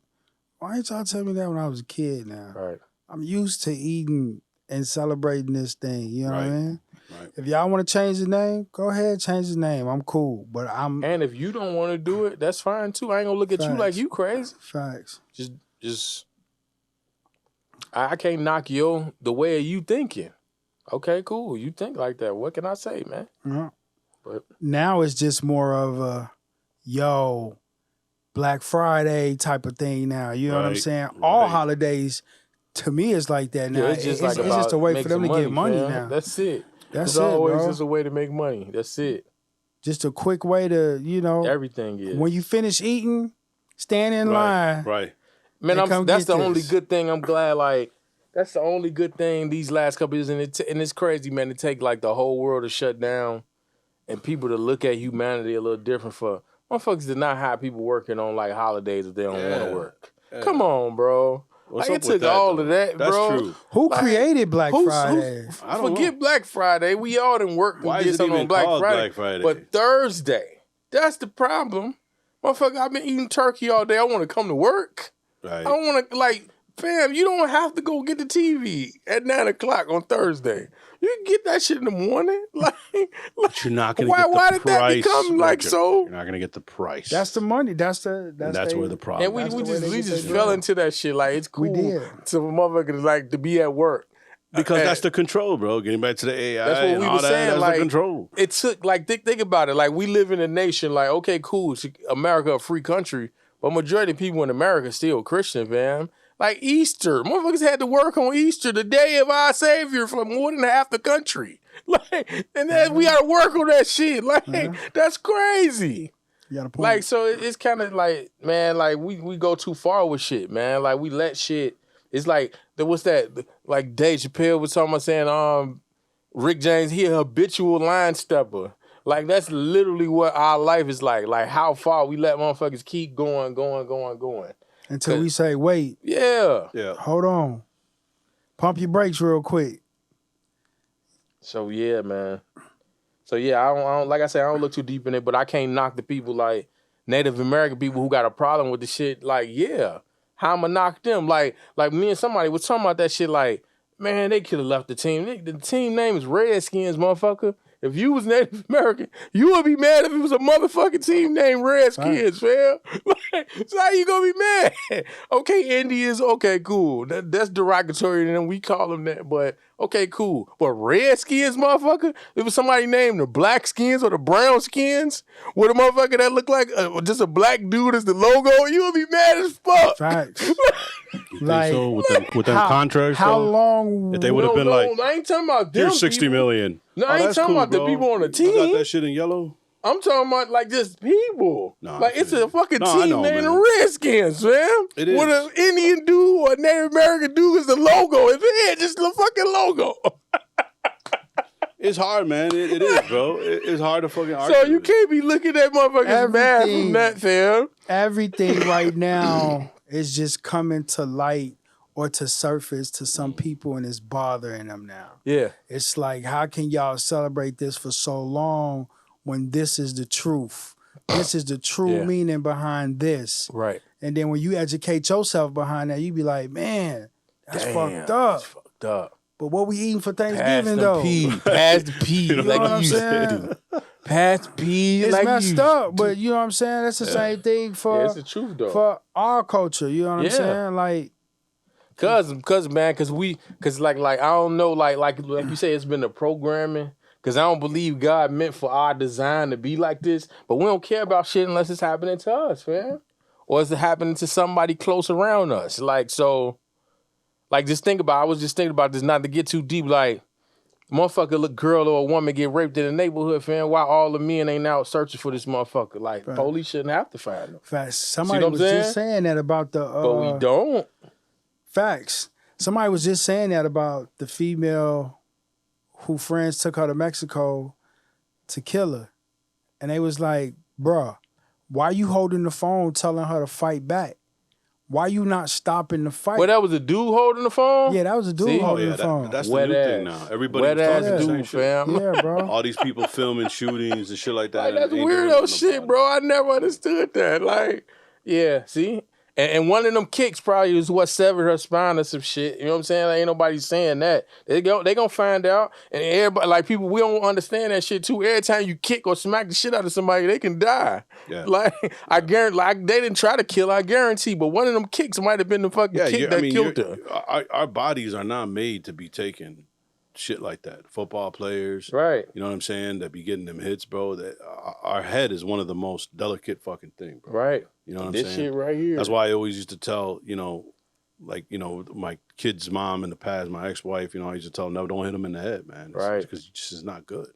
why didn't y'all tell me that when I was a kid now? Right. I'm used to eating and celebrating this thing, you know what I Right. mean? Right. If y'all want to change the name, go ahead, change the name. I'm cool. But I'm And if you don't want to do it, that's fine too. I ain't gonna look at you like Facts. you crazy. facts. Just I can't knock the way you thinking. Okay, cool. You think like that. What can I say, man? Yeah. But Now it's just more of a yo Black Friday type of thing now. You know what I'm Right, saying? All right. holidays to me is like that now. yeah, it's just it's like just a way make for them to some get money fam. now. That's it. That's It's it, always bro. just a way to make money. That's it. Just a quick way to, Everything is. when you finish eating, stand in line. Right. Man, and come that's get the only this. good thing. I'm glad. Like, that's the only good thing these last couple years, and it's crazy, man. To take like the whole world to shut down, and people to look at humanity a little different. For motherfuckers to not have people working on like holidays if they don't want Yeah. to work. Yeah. Come on, bro. What's Like, up it with took that, all though? of that, That's bro. true. Who Like, created Black Friday? I don't Forget know. Black Friday. We all done work and Why get is it something even on Black called Friday. Black Friday? But Thursday, that's the problem. Motherfucker, I've been eating turkey all day. I want to come to work. Right. I don't want to, like, fam, you don't have to go get the TV at 9 o'clock on Thursday. You can get that shit in the morning. Like But you're not going to why, get the why did that price. become like Roger. so? You're not going to get the price. That's the money. That's And that's where the problem And we That's the way just they we get just their fell bread. into that shit. Like, it's cool We did. to a motherfucker like to be at work. Because And that's the control, bro. Getting back to the AI That's what and we all was that, saying, that's like, the control. It took, like, think about it. Like, we live in a nation, like, okay, cool, it's America a free country, but majority of people in America still Christian, fam. Like Easter, motherfuckers had to work on Easter, the day of our Savior, for more than half the country. Like, and then we got to work on that shit. Like, that's crazy. You got a point. Like, so it's kind of like, man, like we go too far with shit, man. Like, we let shit. It's like, what's that? Like Dave Chappelle was talking about saying, Rick James, he a habitual line stepper. Like, that's literally what our life is like. Like, how far we let motherfuckers keep going. Until we say, wait, Yeah. Yeah. hold on. Pump your brakes real quick. So yeah, man. So yeah, I don't like I said, I don't look too deep in it, but I can't knock the people like Native American people who got a problem with the shit, like, yeah, how I'ma knock them? Like me and somebody was talking about that shit, like, man, they could have left the team. The team name is Redskins, motherfucker. If you was Native American, you would be mad if it was a motherfucking team named Redskins, fam. Like, so how you gonna be mad? Okay, Indians, okay, cool. That's derogatory, and we call them that, but okay, cool. But Redskins, motherfucker? If it was somebody named the Black Skins or the Brown Skins with a motherfucker that looked like just a black dude as the logo, you would be mad as fuck. Facts. Like, so with them contracts, how though, long? if they would have been like, I ain't talking about them here's 60 people. million. No, I ain't that's talking cool, about the bro. people on the You team. got that shit in yellow? I'm talking about like just people. No, like it's a fucking No, I team know, named the man. Redskins, fam. It is. With an Indian dude or a Native American dude is the logo. It's just the fucking logo. It's hard, man. It is, bro. It's hard to fucking argue. So you with it. can't be looking at motherfuckers mad Everything. from that, fam. Everything right now is just coming to light or to surface to some people, and it's bothering them now. Yeah. It's like, how can y'all celebrate this for so long when this is the truth? This is the true Yeah. meaning behind this. Right. And then when you educate yourself behind that, you be like, man, that's fucked up. That's fucked up. But what we eating for Pass Thanksgiving, the though? P. Pass the P. You know like what I'm you used to saying? do. Pass the P. It's like messed you up, but you know what I'm saying? That's the same thing Yeah, for, it's the truth, though. for our culture. You know what Yeah. I'm saying? Like, Cause man, cause like I don't know, like you say, it's been the programming. Cause I don't believe God meant for our design to be like this. But we don't care about shit unless it's happening to us, man. Or is it happening to somebody close around us? Like, so, like, just think about, I was just thinking about this, not to get too deep, like, motherfucker, little girl or a woman get raped in the neighborhood, fam. Why all the men ain't out searching for this motherfucker? Like, police shouldn't have to find them. facts. Somebody what I'm was saying? just saying that about the But we don't. facts. Somebody was just saying that about the female who friends took her to Mexico to kill her. And they was like, bruh, why you holding the phone telling her to fight back? Why you not stopping the fight? Well, that was a dude holding the phone? Yeah, that was a dude See? holding yeah, the phone. that's the Wet new thing ass. now. Everybody Wet was talking ass the same dude, shit. fam. Yeah, bro. All these people filming shootings and shit like that. Like, that's ain't doing weirdo nothing shit, about it. bro. I never understood that. Like, yeah, see? And one of them kicks probably was what severed her spine or some shit. You know what I'm saying? Like, ain't nobody saying that. They gonna find out. And everybody, like, people, we don't understand that shit too. Every time you kick or smack the shit out of somebody, they can die. Yeah. Like, I guarantee, like, they didn't try to kill her, I guarantee. But one of them kicks might have been the fucking kick that killed her. Our bodies are not made to be taking shit like that. Football players, Right. you know what I'm saying, that be getting them hits, bro. That our head is one of the most delicate fucking thing, bro. Right. You know what I'm This saying? shit right here. That's why I always used to tell, like, my kid's mom in the past, my ex-wife, I used to tell them, no, don't hit them in the head, man. Right. Because it just is not good.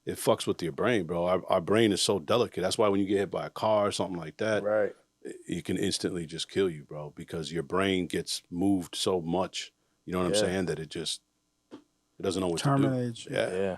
It fucks with your brain, bro. Our brain is so delicate. That's why when you get hit by a car or something like that, Right. it can instantly just kill you, bro, because your brain gets moved so much, you know what I'm saying, that it doesn't know what Terminate to do. you. Yeah.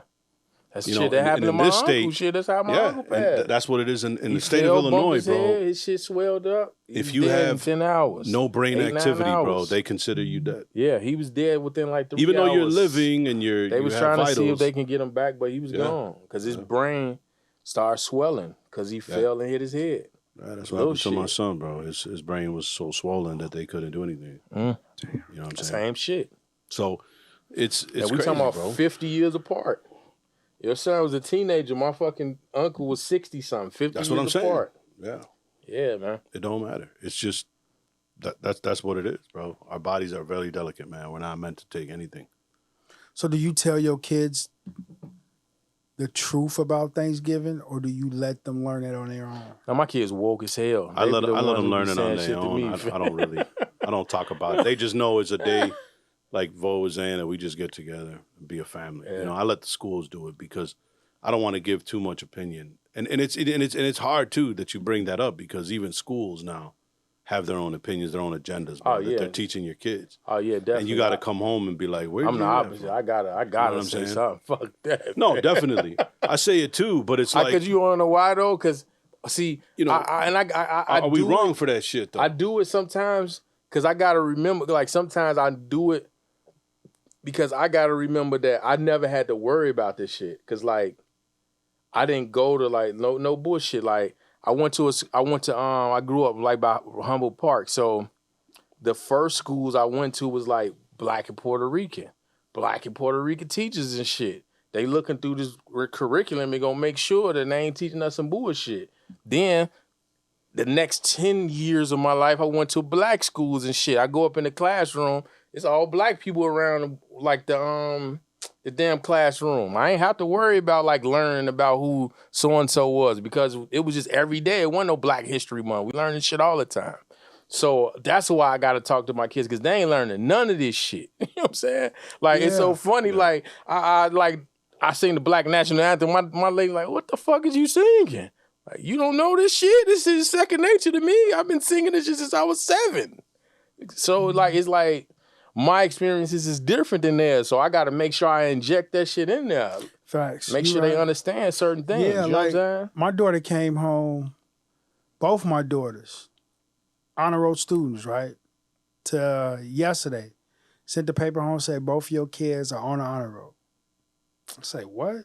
That's You shit know, that happened to in my this uncle. state- Shit, that's how my Yeah, uncle and passed. that's what it is in He the state of fell, bumped Illinois, his bro. head, his shit swelled up. He If was you dead in have 10 hours. No brain 8-9 activity, bro, hours. they consider you dead. Yeah, he was dead within like 3 Even though you're hours. living and They you was have trying vitals. to see if they can get him back, but he was Yeah. gone because his brain started swelling because he fell and hit his head. Yeah, that's what Little happened to my shit. son, bro. His brain was so swollen that they couldn't do anything. You know what I'm saying? Same shit. So it's And we crazy, talking about bro. 50 years apart. Your son was a teenager. My fucking uncle was 60-something, 50 That's years what I'm saying. apart. Yeah, Yeah, man. it don't matter. It's just that's what it is, bro. Our bodies are very delicate, man. We're not meant to take anything. So do you tell your kids the truth about Thanksgiving, or do you let them learn it on their own? Now, my kids woke as hell. I They let be the them ones who be learn it saying on shit their to own. me. I don't really. I don't talk about it. They just know it's a day, like Vo was saying, that we just get together and be a family. Yeah. I let the schools do it because I don't want to give too much opinion. And it's hard too that you bring that up because even schools now have their own opinions, their own agendas, bro, Oh, that yeah. they're teaching your kids. Oh yeah, definitely. And you got to come home and be like, "Where?" I'm the opposite. I gotta You know what I'm say saying? something. Fuck that. No, definitely. I say it too, but it's like, Because you wanna know why though? Because see, I are we do wrong it- for that shit though? I do it sometimes because I gotta remember. Like sometimes I do it because I gotta remember that I never had to worry about this shit. Cause like I didn't go to like no bullshit. Like I grew up like by Humboldt Park. So the first schools I went to was like Black and Puerto Rican teachers and shit. They looking through this curriculum and gonna make sure that they ain't teaching us some bullshit. Then the next 10 years of my life, I went to black schools and shit. I go up in the classroom, it's all black people around, like the damn classroom. I ain't have to worry about like learning about who so-and-so was because it was just every day. It wasn't no Black History Month. We learning shit all the time. So that's why I got to talk to my kids because they ain't learning none of this shit. You know what I'm saying? Like, it's so funny. Like, I sing the Black National Anthem. My lady like, what the fuck is you singing? Like, you don't know this shit? This is second nature to me. I've been singing this shit since I was 7. So, like, it's like my experiences is different than theirs. So I got to make sure I inject that shit in there. Facts. Make sure they understand certain things. Yeah, you know like, what I'm saying? my daughter came home, both my daughters, honor roll students, right? To yesterday, sent the paper home, said both your kids are on the honor roll. I say, what?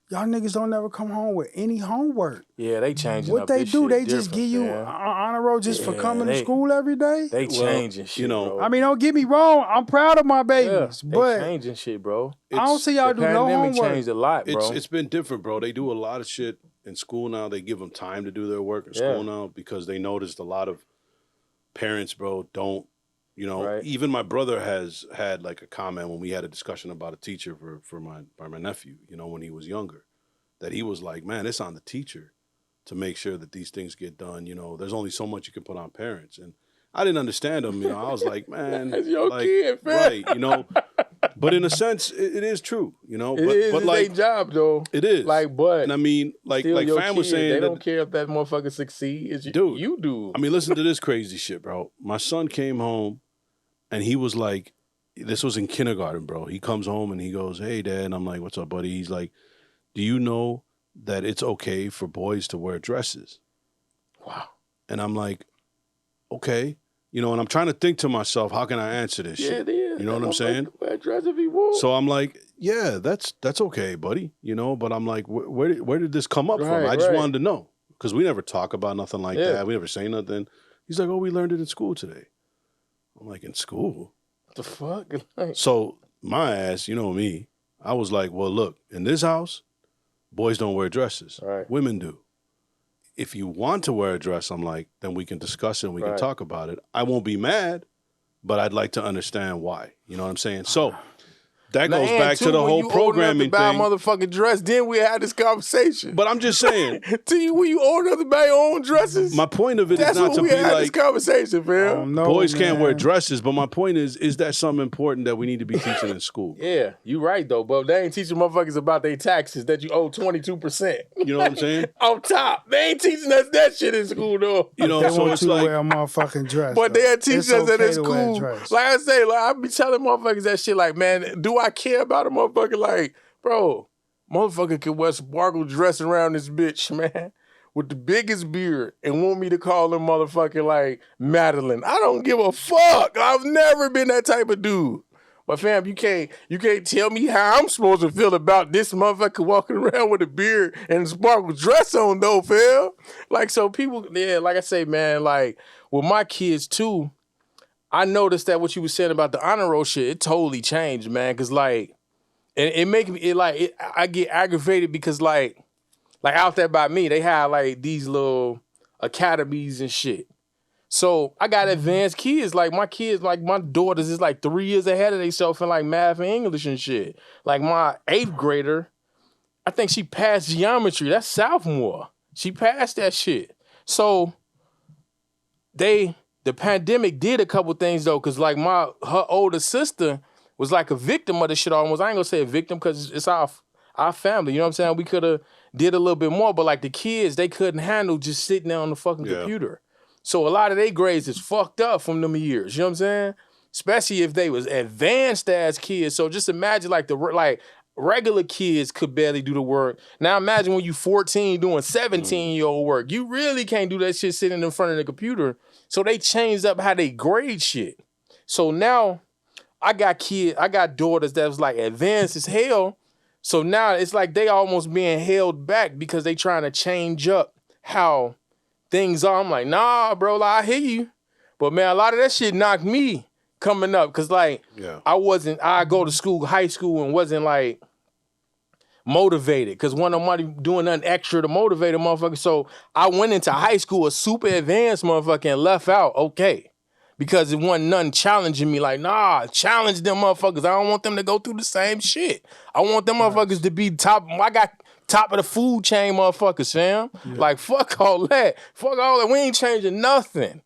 Y'all niggas don't never come home with any homework. Yeah, they changing What up they this do, shit they just different, give you man. honor roll just for coming to they- school every day? They changing shit, you know, bro. I mean, don't get me wrong. I'm proud of my babies, they but changing shit, bro. I don't see y'all The do no pandemic homework. changed a lot, bro. It's been different, bro. They do a lot of shit in school now. They give them time to do their work in school now because they noticed a lot of parents, bro, don't, you know, Right. even my brother has had like a comment when we had a discussion about a teacher for my nephew, you know, when he was younger, that he was like, man, it's on the teacher to make sure that these things get done. You know, there's only so much you can put on parents. And I didn't understand him. You know, I was like, man, That's your like, kid, man. right, you know, but in a sense, it is true, you know, It is but it's like, their job, though. it is. Like, but and I mean, like still your Fam was kid, saying they that, don't care if that motherfucker succeeds. Dude, You do. I mean, listen to this crazy shit, bro. My son came home and he was like, this was in kindergarten, bro. He comes home and he goes, hey, Dad. And I'm like, what's up, buddy? He's like, do you know that it's okay for boys to wear dresses? Wow. And I'm like, okay. You know, and I'm trying to think to myself, how can I answer this Yeah, shit? it is. You know what I'm saying? Wear a dress if he wants. So I'm like, yeah, that's okay, buddy. You know, but I'm like, where did this come up from? Right, I just right. wanted to know because we never talk about nothing like Yeah. that. We never say nothing. He's like, oh, we learned it in school today. I'm like, in school? What the fuck? Like, So my ass, you know me, I was like, well, look, in this house, boys don't wear dresses. Right. Women do. If you want to wear a dress, I'm like, then we can discuss it and we can Right. talk about it. I won't be mad, but I'd like to understand why. You know what I'm saying? So that goes and back too, to the when whole you old enough programming to buy a thing. motherfucking dress, then we had this conversation. But I'm just saying, To you, when you old enough to buy your own dresses, my point of it is that's not when to we be had this like, conversation, fam. No, boys can't wear man. dresses, but my point is that something important that we need to be teaching in school? Yeah, you right though, but they ain't teaching motherfuckers about their taxes that you owe 22%. You know what I'm saying? On top, they ain't teaching us that shit in school though. You know, They so want it's you to like, wear a motherfucking dress. But though. they teach It's us that okay in to wear a school. dress. Like I say, like I be telling motherfuckers that shit. Like, man, do I care about a motherfucker? Like, bro, motherfucker can wear sparkle dress around this bitch, man, with the biggest beard, and want me to call him motherfucking like Madeline. I don't give a fuck. I've never been that type of dude. But fam, you can't tell me how I'm supposed to feel about this motherfucker walking around with a beard and a sparkle dress on though, fam. Like, so people, yeah, like I say, man, like with my kids too, I noticed that what you were saying about the honor roll shit, it totally changed, man. Cause like, it make me, I get aggravated because like out there by me, they have like these little academies and shit. So I got advanced kids. Like my kids, like my daughters is like 3 years ahead of themselves in like math and English and shit. Like my 8th grader, I think she passed geometry. That's sophomore. She passed that shit. So the pandemic did a couple things though, cause like her older sister was like a victim of the shit almost. I ain't gonna say a victim cause it's our family. You know what I'm saying? We could have did a little bit more, but like the kids, they couldn't handle just sitting there on the fucking Yeah. computer. So a lot of their grades is fucked up from them years. You know what I'm saying? Especially if they was advanced as kids. So just imagine like regular kids could barely do the work. Now imagine when you 14 doing 17-year-old work. You really can't do that shit sitting in front of the computer. So they changed up how they grade shit. So now I got daughters that was like advanced as hell. So now it's like they almost being held back because they trying to change up how things are. I'm like, nah, bro, like, I hear you. But man, a lot of that shit knocked me coming up. Cause like I go to school, high school, and wasn't like motivated. Cause wasn't nobody doing nothing extra to motivate a motherfucker. So I went into high school a super advanced motherfucker and left out okay. Because it wasn't nothing challenging me. Like, nah, challenge them motherfuckers. I don't want them to go through the same shit. I want them motherfuckers to be top. I got top of the food chain motherfuckers, fam. Yeah. Like, fuck all that. Fuck all that. We ain't changing nothing.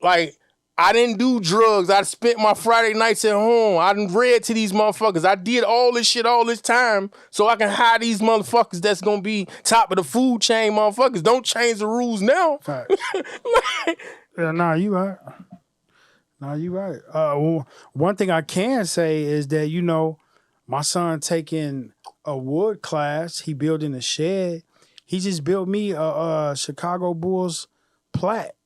Like, I didn't do drugs. I spent my Friday nights at home. I done read to these motherfuckers. I did all this shit all this time so I can hire these motherfuckers that's gonna be top of the food chain motherfuckers. Don't change the rules now. Facts. Like, yeah, nah, you right. No, you right. Well, one thing I can say is that, you know, my son taking a wood class. He building a shed. He just built me a Chicago Bulls plaque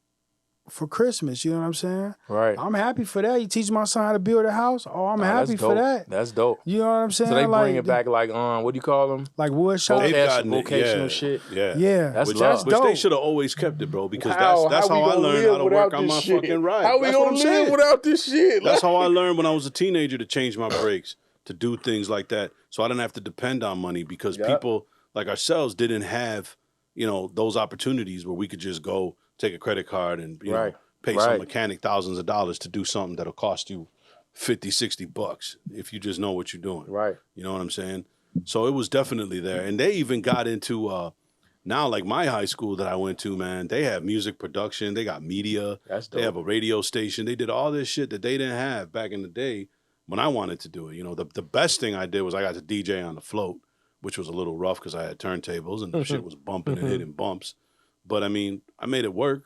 for Christmas. You know what I'm saying? Right. I'm happy for that. He teach my son how to build a house. Oh, I'm happy for that. That's dope. You know what I'm saying? So they bring it back like, what do you call them? Like wood shop? Vocational shit. Yeah. That's dope. Which they should have always kept it, bro, because that's how I learned how to work on my fucking ride. How we gonna live without this shit? That's how I learned when I was a teenager to change my brakes, to do things like that. So I didn't have to depend on money because people like ourselves didn't have, you know, those opportunities where we could just go take a credit card and, you know, pay some mechanic thousands of dollars to do something that'll cost you $50-$60 if you just know what you're doing. Right. You know what I'm saying? So it was definitely there. And they even got into now, like my high school that I went to, man, they have music production, they got media, they have a radio station, they did all this shit that they didn't have back in the day when I wanted to do it. You know, the best thing I did was I got to DJ on the float, which was a little rough because I had turntables and the shit was bumping and hitting bumps. But I mean, I made it work.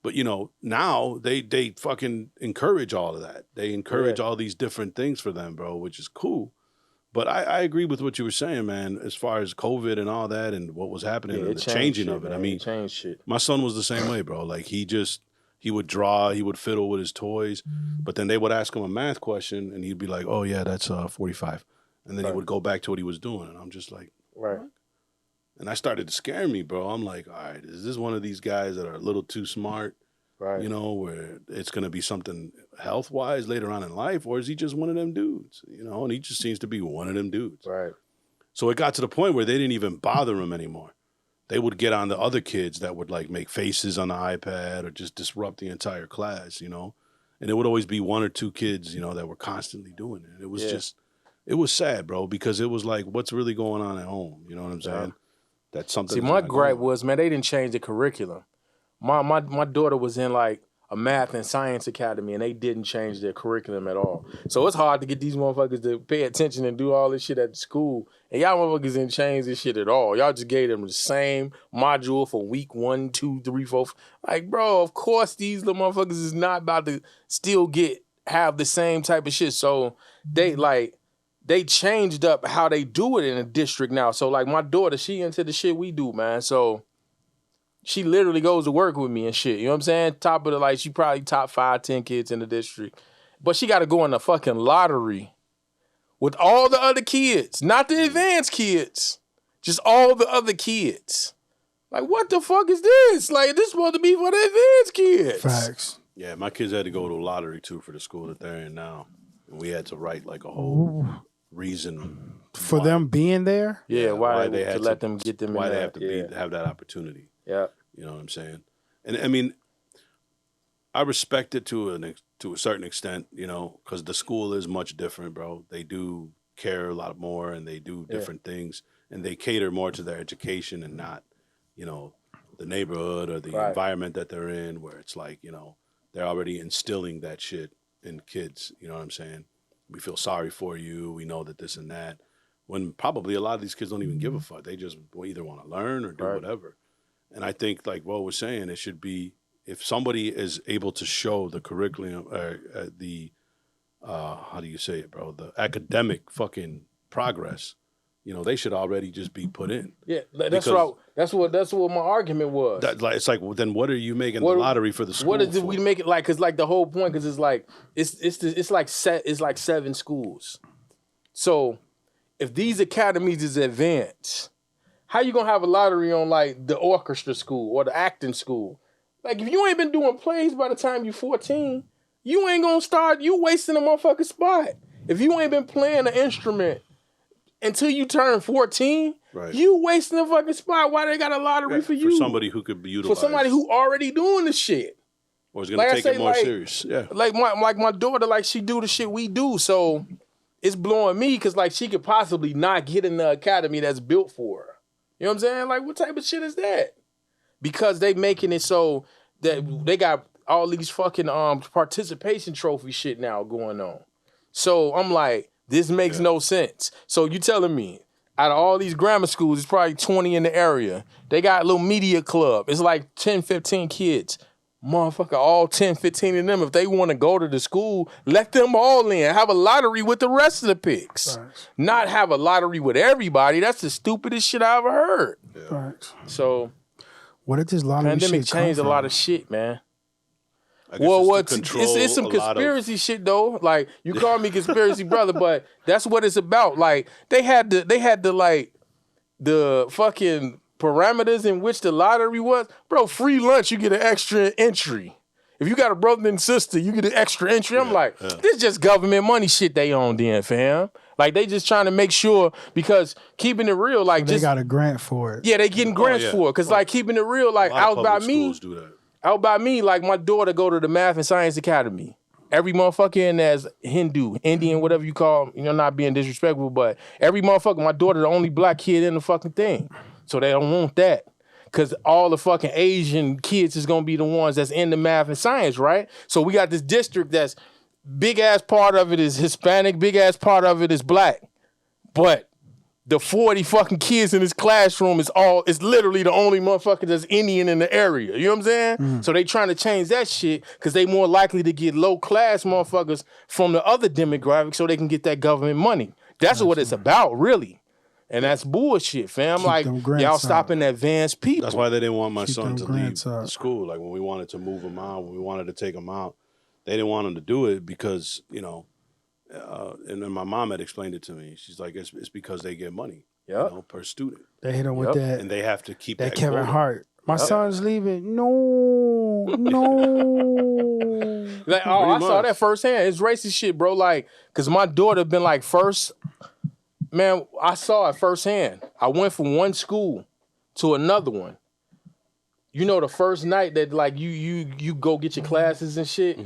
But, you know, now they fucking encourage all of that. They encourage all these different things for them, bro, which is cool. But I agree with what you were saying, man, as far as COVID and all that and what was happening and the changing of it. I mean, my son was the same way, bro. Like, he would draw, he would fiddle with his toys, but then they would ask him a math question and he'd be like, oh, yeah, that's 45. And then he would go back to what he was doing. And I'm just like, right. And I started to scare me, bro. I'm like, all right, is this one of these guys that are a little too smart, you know, where it's going to be something health-wise later on in life, or is he just one of them dudes, you know? And he just seems to be one of them dudes. Right. So it got to the point where they didn't even bother him anymore. They would get on the other kids that would, like, make faces on the iPad or just disrupt the entire class, you know? And it would always be one or two kids, you know, that were constantly doing it. It was just, it was sad, bro, because it was like, what's really going on at home? You know what I'm saying? That's something. See, my gripe was, man, they didn't change the curriculum. My daughter was in like a math and science academy, and they didn't change their curriculum at all. So it's hard to get these motherfuckers to pay attention and do all this shit at the school. And y'all motherfuckers didn't change this shit at all. Y'all just gave them the same module for week 1, 2, 3, 4. Like, bro, of course these little motherfuckers is not about to still have the same type of shit. So they changed up how they do it in the district now. So, like, my daughter, she into the shit we do, man. So, she literally goes to work with me and shit. You know what I'm saying? Top of the, like, she probably top 5, 10 kids in the district. But she got to go in the fucking lottery with all the other kids. Not the advanced kids. Just all the other kids. Like, what the fuck is this? Like, this supposed to be for the advanced kids. Facts. Yeah, my kids had to go to a lottery, too, for the school that they're in now. And we had to write, like, a whole reason for them being there. Yeah, why they had to let them get them. Why they have to have that opportunity. Yeah, you know what I'm saying. And I mean, I respect it to a certain extent, you know, because the school is much different, bro. They do care a lot more, and they do different things, and they cater more to their education and not, you know, the neighborhood or the environment that they're in, where it's like, you know, they're already instilling that shit in kids. You know what I'm saying? We feel sorry for you. We know that this and that. When probably a lot of these kids don't even give a fuck. They just either want to learn or do whatever. And I think, like Bo was saying, it should be, if somebody is able to show the curriculum, how do you say it, bro? The academic fucking progress, you know, they should already just be put in. Yeah, that's what my argument was. It's like, well, then what are you making the lottery for the school? What is it we make it like? Because like the whole point, because it's like it's like 7 schools. So if these academies is advanced, how you gonna have a lottery on like the orchestra school or the acting school? Like, if you ain't been doing plays by the time you 14, you ain't gonna start, you wasting a motherfucking spot. If you ain't been playing an instrument until you turn 14, Right. you wasting a fucking spot. Why they got a lottery for you? For somebody who could be utilized. For somebody who already doing the shit. Or is going to take it more serious. Yeah. Like my daughter, like, she do the shit we do, so it's blowing me because, like, she could possibly not get in the academy that's built for her. You know what I'm saying? Like, what type of shit is that? Because they making it so that they got all these fucking participation trophy shit now going on. So I'm like, this makes no sense. So you telling me, out of all these grammar schools, it's probably 20 in the area. They got a little media club. It's like 10, 15 kids. Motherfucker, all 10, 15 of them, if they want to go to the school, let them all in. Have a lottery with the rest of the picks. Right. Not have a lottery with everybody. That's the stupidest shit I ever heard. Right. So, What did this lottery pandemic shit come changed a from? lot of shit, man. I guess Well, it's to control it's some a lot of- conspiracy shit though. Like, you call me conspiracy brother, but that's what it's about. Like, they had the like the fucking parameters in which the lottery was. Bro, free lunch, you get an extra entry. If you got a brother and sister, you get an extra entry. I'm like, this just government money shit they own then, fam. Like, they just trying to make sure, because keeping it real, like, They just got a grant for it. yeah, they getting grants yeah. for it. Cause like, keeping it real, like, A lot of out by public me. schools do that. Out by me, like, my daughter go to the Math and Science Academy. Every motherfucker in there's Hindu, Indian, whatever you call, not being disrespectful, but every motherfucker, my daughter the only black kid in the fucking thing. So they don't want that. Cause all the fucking Asian kids is gonna be the ones that's in the math and science, right? So we got this district that's big ass part of it is Hispanic, big ass part of it is black. But the 40 fucking kids in this classroom is literally the only motherfucker that's Indian in the area. You know what I'm saying? So they trying to change that shit because they more likely to get low class motherfuckers from the other demographic so they can get that government money. That's what it's about, really. And that's bullshit, fam. Keep Like, them grants y'all up. stopping advanced people. That's why they didn't want my Keep son them to leave grants up. school. Like, when we wanted to move him out, when we wanted to take him out, they didn't want him to do it because, and then my mom had explained it to me. She's like, it's because they get money, Yep. per student. They hit him with Yep. And that they have to keep that that Kevin quota. Hart. My son's leaving. No. Like, oh, I Pretty saw much. that firsthand. It's racist shit, bro. Like, cause my daughter been like man, I saw it firsthand. I went from one school to another one. You know, the first night that like you go get your classes and shit,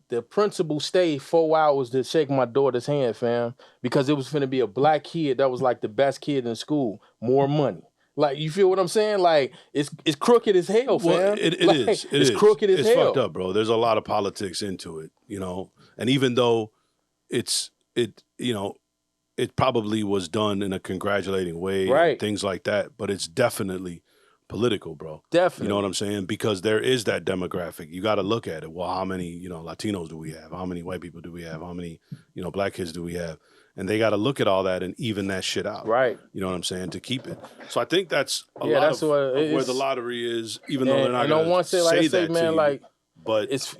the principal stayed 4 hours to shake my daughter's hand, fam, because it was finna be a black kid that was like the best kid in school, more money. Like, you feel what I'm saying? Like, it's crooked as hell, fam. Well, it Like, is. It's crooked as it's hell. fucked up, bro. There's a lot of politics into it, And even though it probably was done in a congratulating way, Right. and things like that, but it's definitely political, bro. Definitely. You know what I'm saying? Because there is that demographic. You got to look at it. Well, how many, Latinos do we have? How many white people do we have? How many, black kids do we have? And they got to look at all that and even that shit out. Right. You know what I'm saying? To keep it. So I think that's a Yeah, lot that's of what it where is. the lottery is, even though And- they're not and going on one to side, like I say say, that man, to you. like, But that's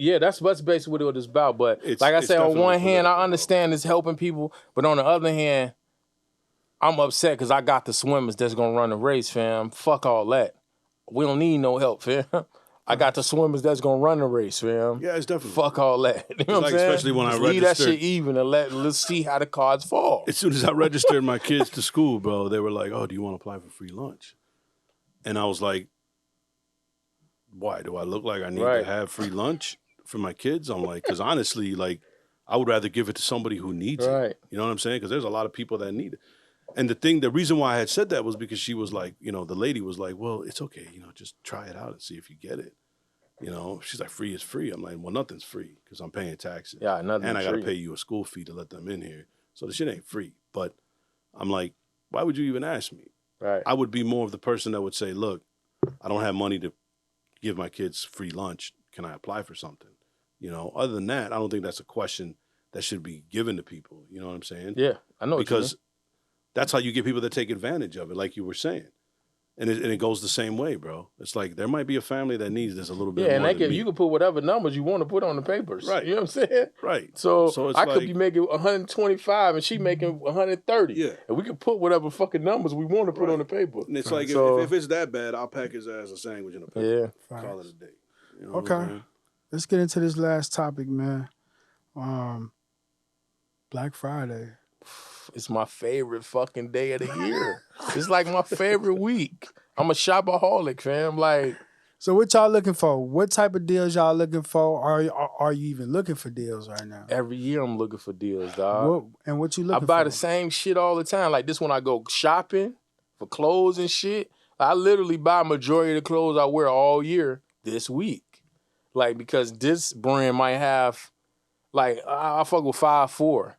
basically what it's about. But It's- like I it's said, on definitely one hand, political, I understand it's helping people, but on the other hand, I'm upset because I got the swimmers that's gonna run the race, fam. Fuck all that. We don't need no help, fam. I got the swimmers that's gonna run the race, fam. yeah, it's definitely. Fuck all that. You know what I'm like, saying? especially when I Just leave that registered- shit even and let's see how the cards fall. As soon as I registered my kids to school, bro, they were like, "Oh, do you want to apply for free lunch?" And I was like, "Why? Do I look like I need Right. to have free lunch for my kids?" I'm like, because honestly, like, I would rather give it to somebody who needs Right. it. You know what I'm saying? Because there's a lot of people that need it. And the reason why I had said that was because she was like, the lady was like, "Well, it's okay, just try it out and see if you get it." She's like, "Free is free." I'm like, "Well, nothing's free because I'm paying taxes. Yeah, nothing's and I got to free. pay you a school fee to let them in here. So the shit ain't free." But I'm like, why would you even ask me? Right. I would be more of the person that would say, "Look, I don't have money to give my kids free lunch. Can I apply for something?" Other than that, I don't think that's a question that should be given to people. You know what I'm saying? Yeah, I know. Because that's how you get people that take advantage of it, like you were saying. And it goes the same way, bro. It's like there might be a family that needs this a little bit and more than me. you can put whatever numbers you want to put on the papers. Right. You know what I'm saying? Right. So it's I like, could be making 125 and she making 130. Yeah. And we can put whatever fucking numbers we want to put on the paper. and it's like, So- if it's that bad, I'll pack his ass a sandwich and a paper. Yeah. Call it a day. You know what Okay. I'm saying? Let's get into this last topic, man. Black Friday. It's my favorite fucking day of the year. It's like my favorite week. I'm a shopaholic, fam. Like, So what y'all looking for? What type of deals y'all looking for? Are you even looking for deals right now? every year I'm looking for deals, dog. What you I looking buy for? the same shit all the time. Like this when I go shopping for clothes and shit, I literally buy a majority of the clothes I wear all year this week. Like because this brand might have, like I fuck with 5'4",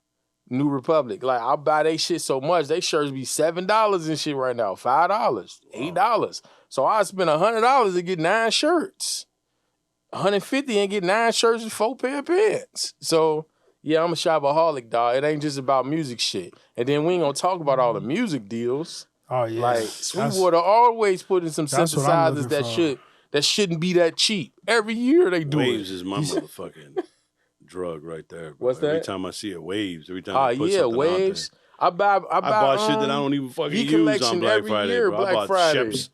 New Republic. Like I buy they shit so much, they shirts be $7 and shit right now, $5, $8. So I spend $100 to get 9 shirts, $150 and get 9 shirts and 4 pair of pants. So yeah, I'm a shopaholic, dog. It ain't just about music shit. And then we ain't gonna talk about all the music deals. Oh yeah. Like Sweetwater always putting some that's what I'm synthesizers looking that shouldn't be that cheap. Every year they do Waves it. is my motherfucking drug right there. Bro. What's that? Every time I see it, Waves. Every time Oh they put yeah, something Waves. out there. I bought shit that I don't even fucking use V-Collection on Black every Friday, year, bro. Black I bought Friday. Shep's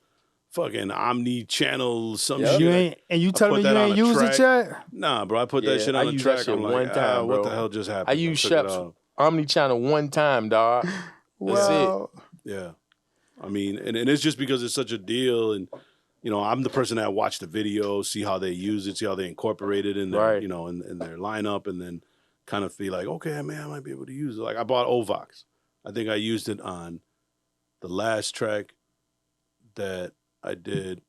fucking Omni-channel, some Yep. shit. You ain't and you telling me put you that ain't on a used it track. yet? Nah, bro, I put Yeah, that shit I on a used that track. shit I'm like, one time, what bro. the hell just happened? I use took it Shep's off. Omni-channel one time, dog. That's Well, Yeah. I mean, and it's just because it's such a deal, and you know, I'm the person that watch the video, see how they use it, see how they incorporate it in their, Right. you know, in their lineup, and then kind of feel like, okay, man, I might be able to use it. Like I bought Ovox. I think I used it on the last track that I did.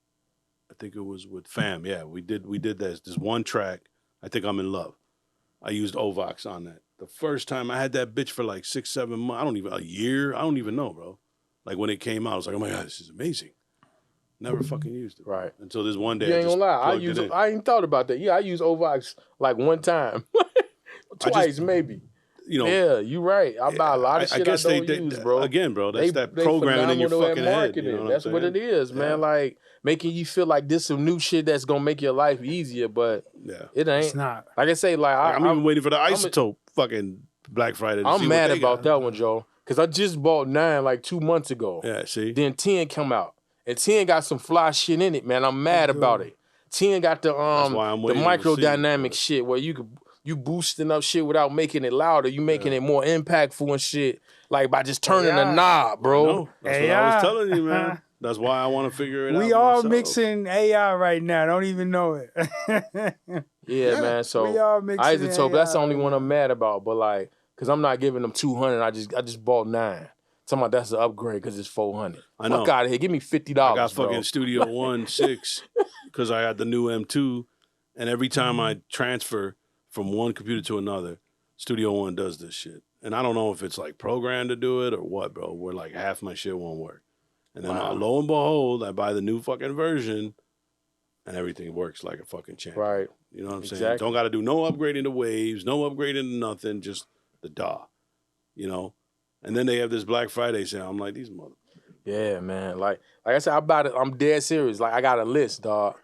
I think it was with Fam. Yeah, we did this one track. I think I'm in love. I used Ovox on that. The first time I had that bitch for like 6-7 months. A year. I don't even know, bro. Like when it came out, I was like, oh my God, this is amazing. Never fucking used it. Right. Until this one day. You I ain't just gonna lie. plugged it in. I ain't thought about that. Yeah, I use Ovox like one time. Twice maybe. You know, Yeah, you right. I buy a lot of shit I don't use, bro. Again, bro, that's that They programming in your phenomenal at fucking head. marketing. You know what That's I'm what saying? it is, man. Yeah. Like making you feel like this some new shit that's gonna make your life easier, but Yeah. it it's ain't. not. Like I say, like I'm even waiting for the I'm a- Isotope fucking Black Friday. To see I'm what mad they about got. that one, Joe, because I just bought 9 like 2 months ago. Yeah, see? Then 10 come out, and 10 got some fly shit in it, man. I'm mad about it. 10 got the why I'm the waiting to see, microdynamic but- shit where you boosting up shit without making it louder. You making it more impactful and shit, like by just turning the AI. knob, bro. No, that's what I was telling you, man. That's why I want to figure it out. We all myself. mixing AI right now. Don't even know it. Yeah, man. So we all mixing Isotope, that's the AI only right one now. I'm mad about. But like, cause I'm not giving them 200. I just bought 9. Talking about that's an upgrade because it's 400. I know. Fuck out of here. Give me $50. I got bro. fucking Studio One 6 because I had the new M2, and every time I transfer from one computer to another, Studio One does this shit. And I don't know if it's like programmed to do it or what, bro. Where like half my shit won't work. And then Wow. lo and behold, I buy the new fucking version, and everything works like a fucking champ. Right. You know what I'm saying? Exactly. Don't got to do no upgrading to Waves, no upgrading to nothing, just the DAW. You know? And then they have this Black Friday sale. I'm like, these mother. Yeah, man. Like I said, I'm dead serious. Like I got a list, dog.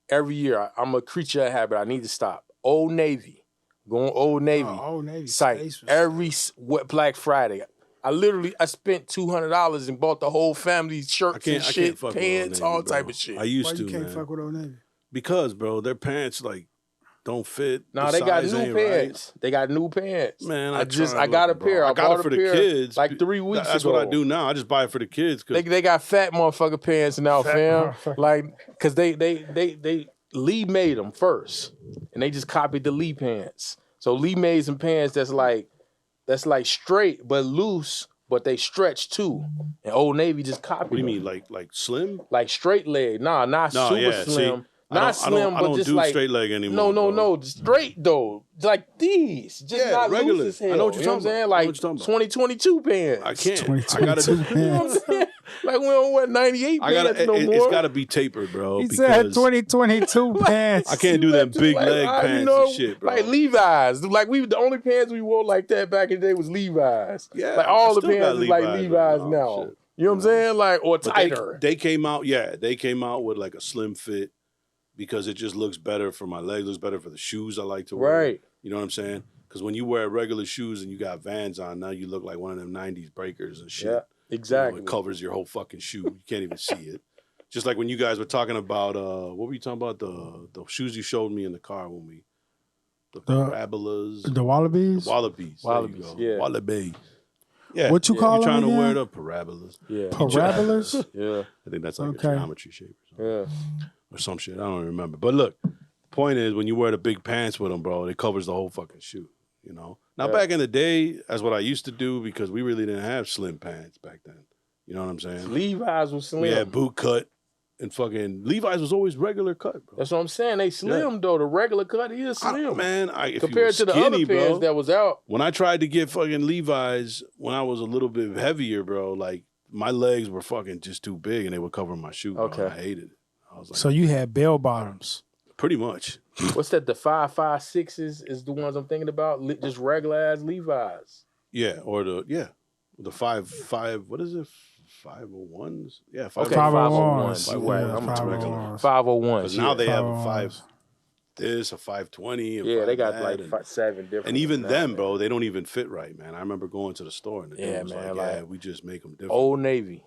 Every year, I'm a creature of habit. I need to stop. Old Navy. Going Old Navy. Old Navy Site. Space was- Every Black Friday. I spent $200 and bought the whole family shirts and I shit, can't fuck with Old pants, Navy, all bro. type of shit. I used Why to, you can't man. fuck with Old Navy? Because, bro, their pants like don't fit. No, The they got size new ain't pants. They got new pants. Man, I tried got a looking, bro. pair. I got bought it for a the pair kids. like 3 weeks That's ago. what I do now. I just buy it for the kids. Cause They got fat motherfucker pants now, Fat fam. motherfucker. Like, cause they Lee made them first, and they just copied the Lee pants. So Lee made some pants that's like straight but loose, but they stretch too. And Old Navy just copied. what do you them. mean, like slim? Like straight leg? Nah, not No, super yeah. slim. See, Not slim, I but don't just do like straight leg anymore. no, straight though. Like these, just Yeah, not regular. loose as hell. I know what you're you know what I'm talking saying? about. I know Like what you're talking 2022 pants. I can't. I gotta 2022 do. You know what I'm saying? Like we don't wear 98 I gotta. pants no more. It's gotta be tapered, bro. He said because 2022 pants. I can't do them big leg you pants know, and shit, bro. Like Levi's. Like the only pants we wore like that back in the day was Levi's. Yeah, like I all the still got pants is like Levi's Levi's right now. now. Shit. You know what I'm saying? Like or But tighter. They came out. Yeah, they came out with like a slim fit because it just looks better for my legs. Looks better for the shoes I like to wear. Right. You know what I'm saying? Because when you wear regular shoes and you got Vans on, now you look like one of them '90s breakers and shit. Yeah, exactly. You know, it covers your whole fucking shoe. You can't even see it. Just like when you guys were talking about what were you talking about? The shoes you showed me in the car when we the parabolas, The Wallabies. wallabies. Wallabies, There you go. yeah. Wallaby. Yeah. What you call You're them trying to again? wear the parabolas. Yeah. Parabolas. Yeah. I think that's like Okay. a geometry shape Yeah. or some shit. I don't remember. But look, the point is when you wear the big pants with them, bro, it covers the whole fucking shoe. You know. Now Yeah. back in the day, that's what I used to do because we really didn't have slim pants back then. You know what I'm saying? Levi's was slim. We had boot cut and fucking Levi's was always regular cut, bro. That's what I'm saying. They slim though. The regular cut is slim. Man, if Compared you to were skinny, the other pants bro, that was out. when I tried to get fucking Levi's when I was a little bit heavier, bro, like my legs were fucking just too big and they would cover my shoe. Bro. Okay. I hated it. I was like, So you had bell bottoms. pretty much. What's that? The 5.56s is the ones I'm thinking about. Just regular ass Levi's. Yeah, or the 5 what is it? 501s? Yeah, Okay, 501s. You right. Yeah, I'm 501s. 501s. Because now they have a 501s. this, a 520. And Yeah, they got that, like and 7 different. And even now, them, man. bro, they don't even fit right, man. I remember going to the store and the Yeah, dude was man, like, yeah, like- we just make them different. Old Navy,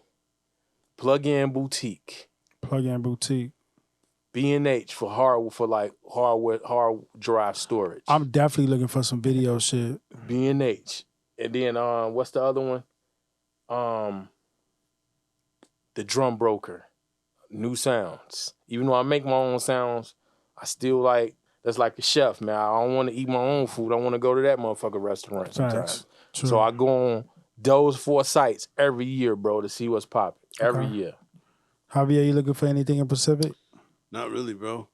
Plug-in Boutique, Plug-in boutique. B&H for hard drive storage. I'm definitely looking for some video shit. B&H, and then what's the other one? The Drum Broker, New Sounds. Even though I make my own sounds, I still like. That's like a chef, man. I don't want to eat my own food. I want to go to that motherfucking restaurant sometimes. Facts. True. So I go on those 4 sites every year, bro, to see what's popping. Every Okay. year. Javier, you looking for anything in Pacific? Not really, bro.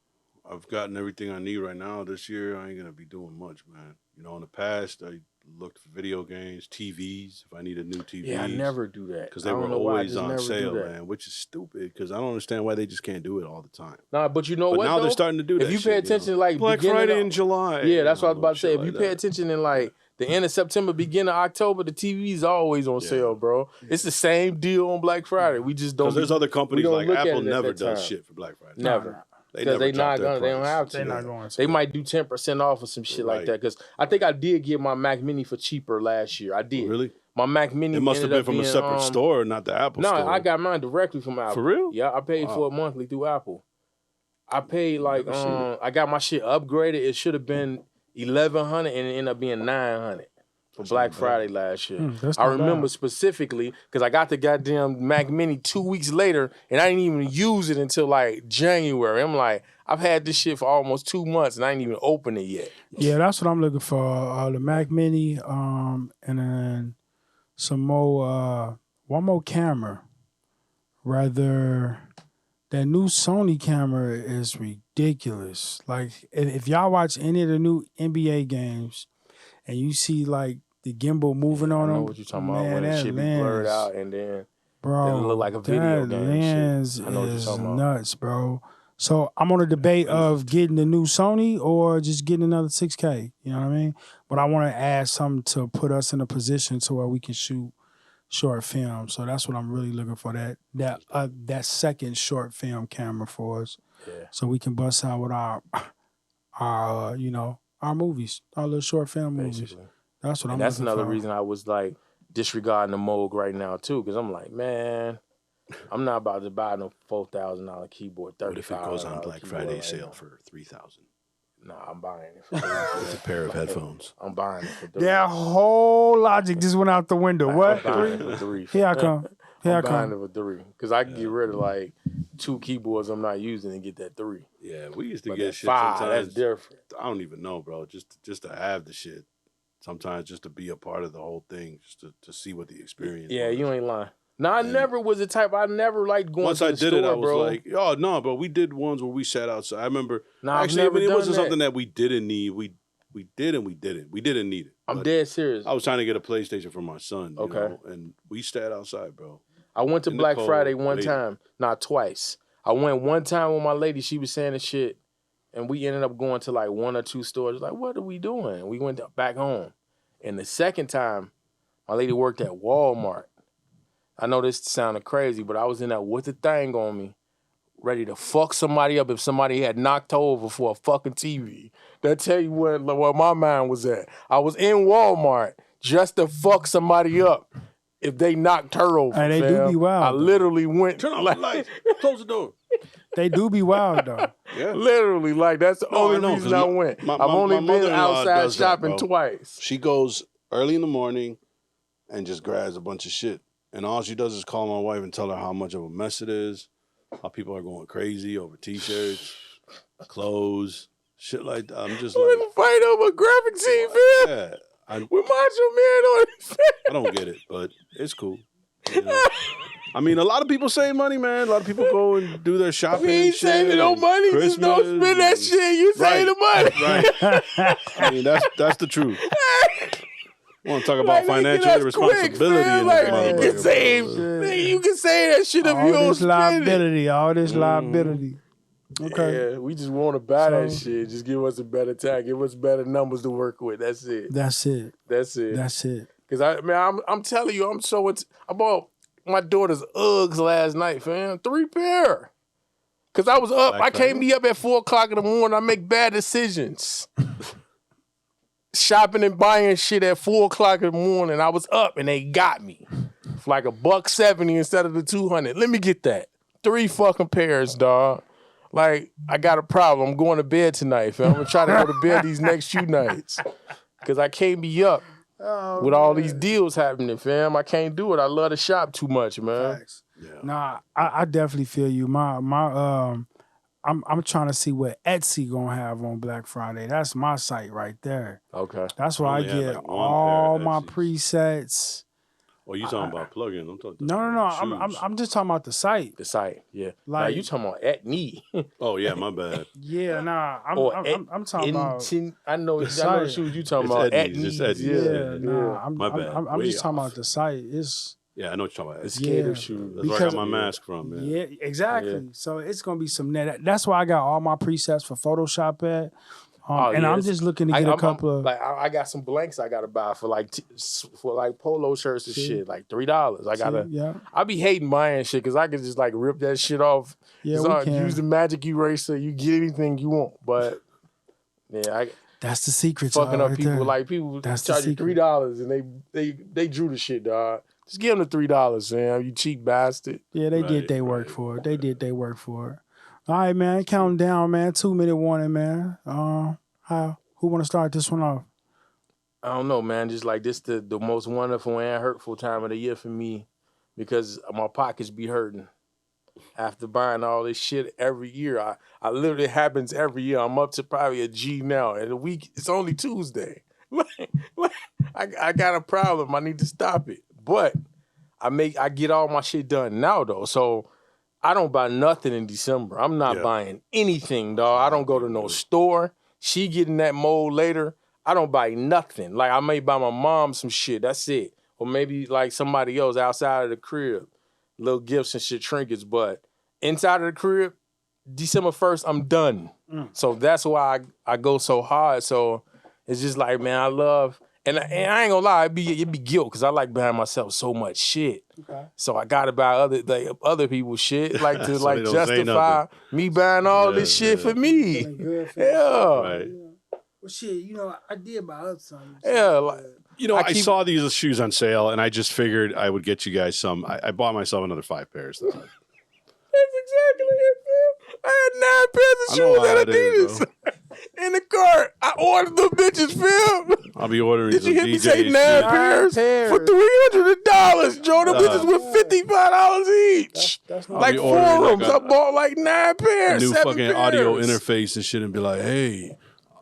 I've gotten everything I need right now. This year, I ain't gonna be doing much, man. You know, in the past, I looked for video games, TVs. If I need a new TV, Yeah, I never do that. because I they don't were know why I always just on never do sale, that. man. Which is stupid because I don't understand why they just can't do it all the time. Nah, but you know But what? now though? they're starting to do that. If you pay shit, attention, know? like Black beginning Friday of- in July. Yeah, that's what I was you know, about to say. shit If you like pay that. attention in like the end of September, beginning of October, the TV's always on Yeah. sale, bro. It's the same deal on Black Friday. We just don't. Because there's other companies don't like look at Apple it at never that does time. shit for Black Friday. Never. They Because never they drop not their gonna. They don't price. have to. They're not going to. They might do 10% off or some shit like Right. that. Because I think I did get my Mac Mini for cheaper last year. I did. Really? My Mac Mini. It must have ended been up from a being, separate store, not the Apple No, store. I got mine directly from Apple. For real? Yeah, I paid Wow. for it monthly through Apple. I paid like Never seen it. I got my shit upgraded. It should have been $1,100 and it ended up being $900 for Black Friday last year. That's I not remember bad. specifically because I got the goddamn Mac Mini 2 weeks later and I didn't even use it until like January. I'm like, I've had this shit for almost 2 months and I ain't even opened it yet. Yeah, that's what I'm looking for. The Mac Mini, and then some more, one more camera. Rather, that new Sony camera is ridiculous. Like, if y'all watch any of the new NBA games and you see like the gimbal moving on I know them, what you're talking about man, when it that should be blurred lens- out and then Bro, It look like a video that game shit. lens I know what you're is talking about. nuts, bro. So I'm on a debate of getting the new Sony or just getting another 6K. You know what I mean? But I want to add something to put us in a position to where we can shoot short film. So that's what I'm really looking for. That second short film camera for us, yeah. so we can bust out with our our movies, our little short film movies. Basically. That's what And I'm. that's looking another for. reason I was like disregarding the Moog right now too, because I'm like, man, I'm not about to buy no $4,000 keyboard, $35. What if it goes on Black keyboard Friday right sale now. for $3,000? Nah, I'm buying it. For It's a pair of headphones. I'm buying it for $3. That whole logic just went out the window. What? I'm buying Three? it for $3. Here I come. Here I I'm buying come. it for $3 because I can get rid of like 2 keyboards I'm not using and get that 3. Yeah, we used to But get that shit 5, sometimes. that's different. I don't even know, bro. Just to have the shit. Sometimes just to be a part of the whole thing, just to see what the experience. Yeah, was. you ain't lying. No, I And- never was the type. I never liked going Once to I the did store, it, I was bro. like, oh no, but we did ones where we sat outside. I remember Nah, I've actually never it done wasn't that. something that we didn't need. We did and we didn't. We didn't need it. I'm But dead serious. I was trying to get a PlayStation for my son. You Okay. know, and we sat outside, bro. I went to in the Black cold, Friday one waiting. time, not twice. I went one time with my lady. She was saying the shit, and we ended up going to like 1 or 2 stores. Like, what are we doing? We went back home. And the second time, my lady worked at Walmart. I know this sounded crazy, but I was in there with the thing on me, ready to fuck somebody up if somebody had knocked her over for a fucking TV. That tell you where my mind was at. I was in Walmart just to fuck somebody up. if they knocked her over. Hey, they do fam. be wild, I though. literally went Turn off like, the lights. Close the door. They do be wild though. Yeah. literally, like that's the No, I only know, reason 'cause I my- went. my- I've my- only my been mother-in-law outside does that, shopping bro. twice. She goes early in the morning and just grabs a bunch of shit. And all she does is call my wife and tell her how much of a mess it is, how people are going crazy over T-shirts, clothes, shit like that. I'm just We like, didn't fight over graphic tee, fam. yeah, I With Macho Man on it, fam. I don't get it, but it's cool. You know? I mean, a lot of people save money, man. A lot of people go and do their shopping. We ain't shit saving no and money. Just don't Christmas spend that and- shit. You save the money. Right. I mean, that's the truth. I want to talk about Like, nigga, financial that's irresponsibility quick, fam. in Like, this nigga, you motherfucker. can save. bro. Nigga, you can say that shit if you All don't this spend it. liability, all this liability. Okay. Yeah, we just want to buy that So- shit. Just give us a better tag. Give us better numbers to work with. That's it. That's it. That's it. That's it. Cause I'm telling you, I'm so. I bought my daughter's Uggs last night, fam. 3 pair. Cause I was up. Black I can't Friday? be up at 4 o'clock in the morning. I make bad decisions. Shopping and buying shit at 4 o'clock in the morning. I was up and they got me for like $170 instead of the 200. Let me get that. 3 fucking pairs, dog. Like, I got a problem. I'm going to bed tonight, fam. I'm gonna try to go to bed these next few nights. Cause I can't be up with all these deals happening, fam. I can't do it. I love to shop too much, man. Facts. Yeah. Nah, I definitely feel you. I'm trying to see what Etsy gonna have on Black Friday. That's my site right there. Okay. That's where I only had, get like, one pair all of my Etsy's. presets. Oh, you talking about plugins? I'm talking. No. I'm just talking about the site. The site, yeah. Now Like- you talking about at me. Oh yeah, my bad. Yeah, nah. I'm talking about. I know the the site. shoes you talking It's about. At Etnies, it's Needs, Etnies. Yeah, nah. My bad. I'm Way just talking off. about the site. It's Yeah, I know what you're talking The about. skater Yeah. shoes. That's where I because- got my mask from, man. yeah, exactly. Yeah. So it's gonna be some net. That's why I got all my presets for Photoshop at. Oh, and yeah, I'm it's- just looking to get a couple of. like I got some blanks I gotta buy for like polo shirts and See? shit, like $3. I gotta. Yeah, I be hating buying shit because I can just like rip that shit off. yeah, So we can. use the magic eraser. You get anything you want, but yeah, I That's the secret. fucking y'all, up right people there. like people That's the charge you secret. $3 and they drew the shit, dog. Just give them the $3, man. You cheap bastard. Yeah, they did Right, they work right. for it. They did they work for it. All right, man. Count down, man. 2-minute warning, man. Who want to start this one off? I don't know, man. Just like this, the most wonderful and hurtful time of the year for me, because my pockets be hurting after buying all this shit every year. I literally happens every year. I'm up to probably a G now, and the week it's only Tuesday. I got a problem. I need to stop it, but I get all my shit done now though, so. I don't buy nothing in December. I'm not Yeah. buying anything, dog. I don't go to no store. She get in that mode later. I don't buy nothing. Like I may buy my mom some shit. That's it. Or maybe like somebody else outside of the crib. Little gifts and shit, trinkets. But inside of the crib, December 1st, I'm done. So that's why I go so hard. So it's just like, man, I love, and I ain't gonna lie, it'd be guilt because I like buying myself so much shit. Okay. So I gotta buy other people's shit, like to So like they don't say justify nothing. me buying all this shit for me. Yeah. Right. Well, shit, I did buy up something. Yeah, like, You know, I I keep- saw these shoes on sale, and I just figured I would get you guys some. I bought myself another 5 pairs. Though. that's exactly it, man. I had 9 pairs of I know shoes how at it is, Adidas in the cart. I ordered the bitches, Phil. I'll be ordering Did some you hear me DJ say 9 shit. pairs for $300? Joe, the bitches with $55 each. That's not Like be ordering forums, like a- I bought like 9 pairs. New 7 fucking audio pairs. interface and shit, and be like, "Hey,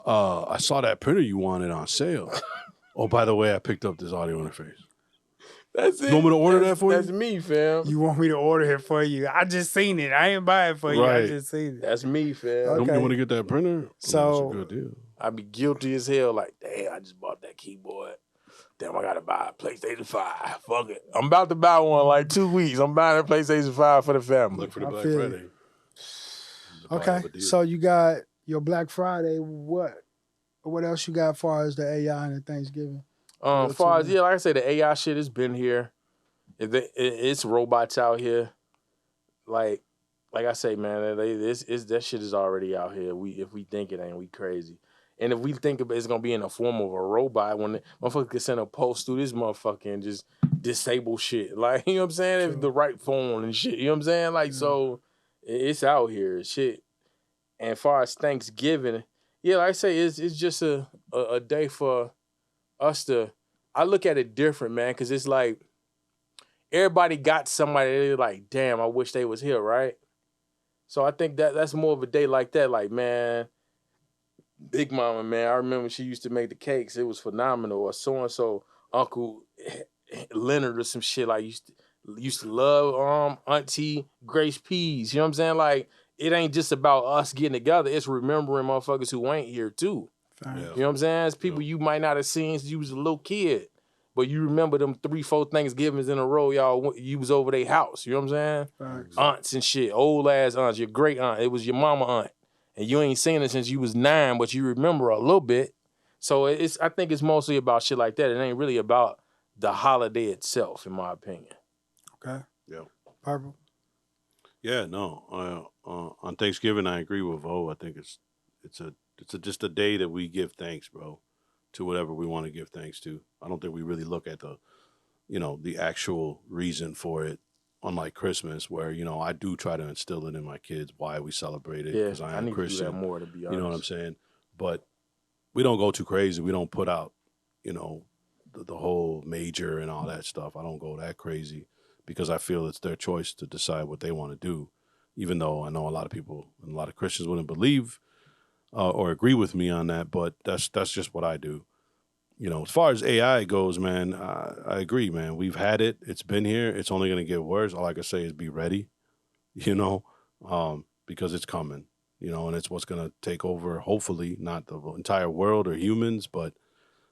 I saw that printer you wanted on sale. Oh, by the way, I picked up this audio interface. That's it. You want me to order That's- that for you? That's me, fam. You want me to order it for you? I just seen it. I ain't buy it for you. I Right. just seen it. That's me, fam. Okay. You want to get that printer? So- that's a good deal. I be guilty as hell. Like, damn, I just bought that keyboard. Damn, I gotta buy a PlayStation 5. Fuck it. I'm about to buy one like 2 weeks. I'm buying a PlayStation 5 for the family. Look for the I Black feel Friday. Okay, so you got your Black Friday. What else you got as far as the AI and the Thanksgiving? As far as, yeah, like I say, the AI shit has been here. It's robots out here. Like I say, man, that shit is already out here. If we think it ain't, we crazy. And if we think it's gonna be in the form of a robot, when the motherfucker can send a post through this motherfucker and just disable shit. Like, you know what I'm saying? If the right phone and shit. You know what I'm saying? Like, so it's out here, shit. And as far as Thanksgiving, yeah, like I say, it's just a day for us to. I look at it different, man, because it's like everybody got somebody they're like, damn, I wish they was here, right? So I think that's more of a day like that. Like, man, Big Mama, man, I remember she used to make the cakes. It was phenomenal. Or so and so, Uncle Leonard or some shit. Like used to love Auntie Grace Peas. You know what I'm saying? Like, it ain't just about us getting together. It's remembering motherfuckers who ain't here too. Yeah. You know what I'm saying? It's people you might not have seen since you was a little kid. But you remember them 3-4 Thanksgivings in a row, you was over their house. You know what I'm saying? Facts. Aunts and shit. Old ass aunts. Your great aunt. It was your mama aunt. And you ain't seen it since you was 9, but you remember a little bit. So I think it's mostly about shit like that. It ain't really about the holiday itself, in my opinion. Okay. Yeah. Purple. Yeah, no. On Thanksgiving, I agree with Vo. I think it's just a day that we give thanks, bro, to whatever we want to give thanks to. I don't think we really look at the actual reason for it. Unlike Christmas, where I do try to instill it in my kids why we celebrate it, because I am need Christian. to do that more, to be honest. You know what I'm saying? But we don't go too crazy. We don't put out, the whole major and all that stuff. I don't go that crazy because I feel it's their choice to decide what they want to do. Even though I know a lot of people and a lot of Christians wouldn't believe or agree with me on that, but that's just what I do. As far as AI goes, man, I agree, man. We've had it. It's been here. It's only going to get worse. All I can say is be ready, because it's coming, and it's what's going to take over, hopefully, not the entire world or humans, but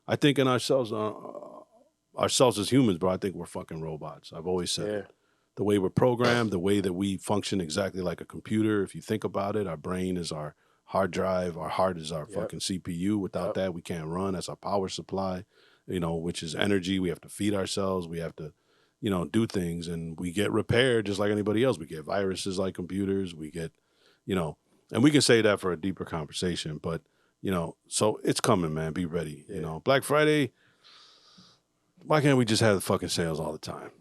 I think in ourselves as humans, bro, I think we're fucking robots. I've always said it. The way we're programmed, the way that we function exactly like a computer, if you think about it, our brain is our hard drive, our heart is our fucking CPU. Without that, we can't run. That's our power supply, which is energy. We have to feed ourselves. We have to, do things, and we get repaired just like anybody else. We get viruses like computers. We get, and we can say that for a deeper conversation, but, so it's coming, man. Be ready. Black Friday, why can't we just have the fucking sales all the time?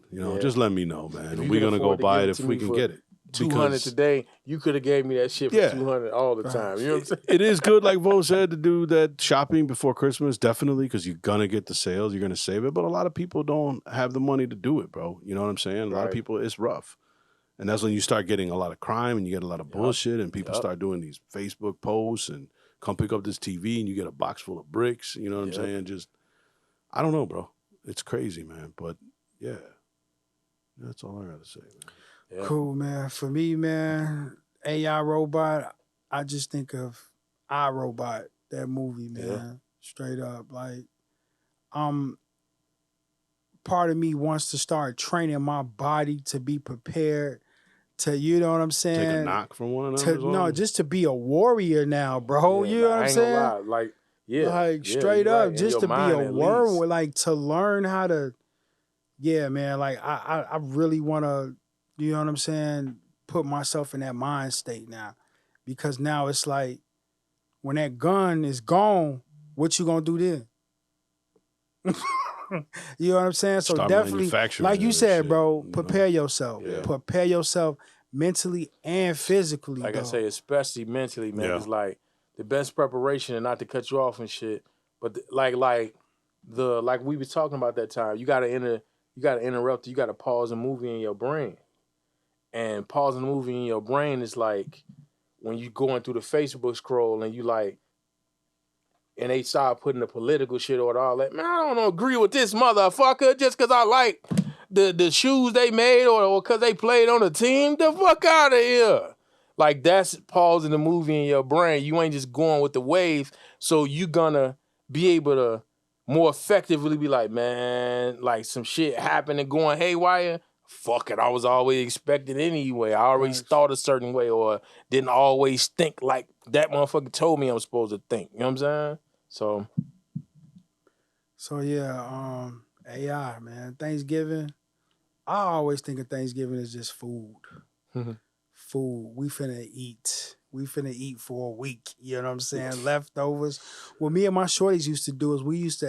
Just let me know, man. We're going to go buy it if we can get it. 200 today, you could have gave me that shit for 200 all the time. You know what I'm saying? It is good, like Vo said, to do that shopping before Christmas, definitely, because you're going to get the sales. You're going to save it. But a lot of people don't have the money to do it, bro. You know what I'm saying? A lot of people, it's rough. And that's when you start getting a lot of crime and you get a lot of bullshit, and people start doing these Facebook posts and come pick up this TV and you get a box full of bricks. You know what I'm saying? Just, I don't know, bro. It's crazy, man. But, yeah. That's all I got to say, man. Yeah. Cool, man. For me, man, AI robot, I just think of iRobot, that movie, man. Yeah. Straight up. Like, part of me wants to start training my body to be prepared to, you know what I'm saying? Take a knock from one of them? No, just to be a warrior now, bro. You know what I'm saying? I ain't gonna lie. Like, straight up, just to be a warrior, like, to learn how to, man, like, I really want to, you know what I'm saying, put myself in that mind state now. Because now it's like, when that gun is gone, what you gonna do then? You know what I'm saying? So definitely, like you said, bro, prepare yourself. Yeah. Prepare yourself mentally and physically. Like I say, especially mentally, man. It's like the best preparation, and not to cut you off and shit, but like we were talking about that time, you gotta interrupt, you gotta pause a movie in your brain. And pausing the movie in your brain is like when you going through the Facebook scroll and you like, and they start putting the political shit or all that. Man, I don't agree with this motherfucker just because I like the shoes they made or because they played on the team. The fuck out of here. Like, that's pausing the movie in your brain. You ain't just going with the wave. So you gonna be able to more effectively be like, man, like some shit happened and going haywire. Fuck it, I was always expecting anyway. I always thought a certain way or didn't always think like that motherfucker told me I'm supposed to think. You know what I'm saying? So yeah, AI, man. Thanksgiving, I always think of Thanksgiving as just food. Food. We finna eat. We finna eat for a week. You know what I'm saying? Leftovers. What me and my shorties used to do is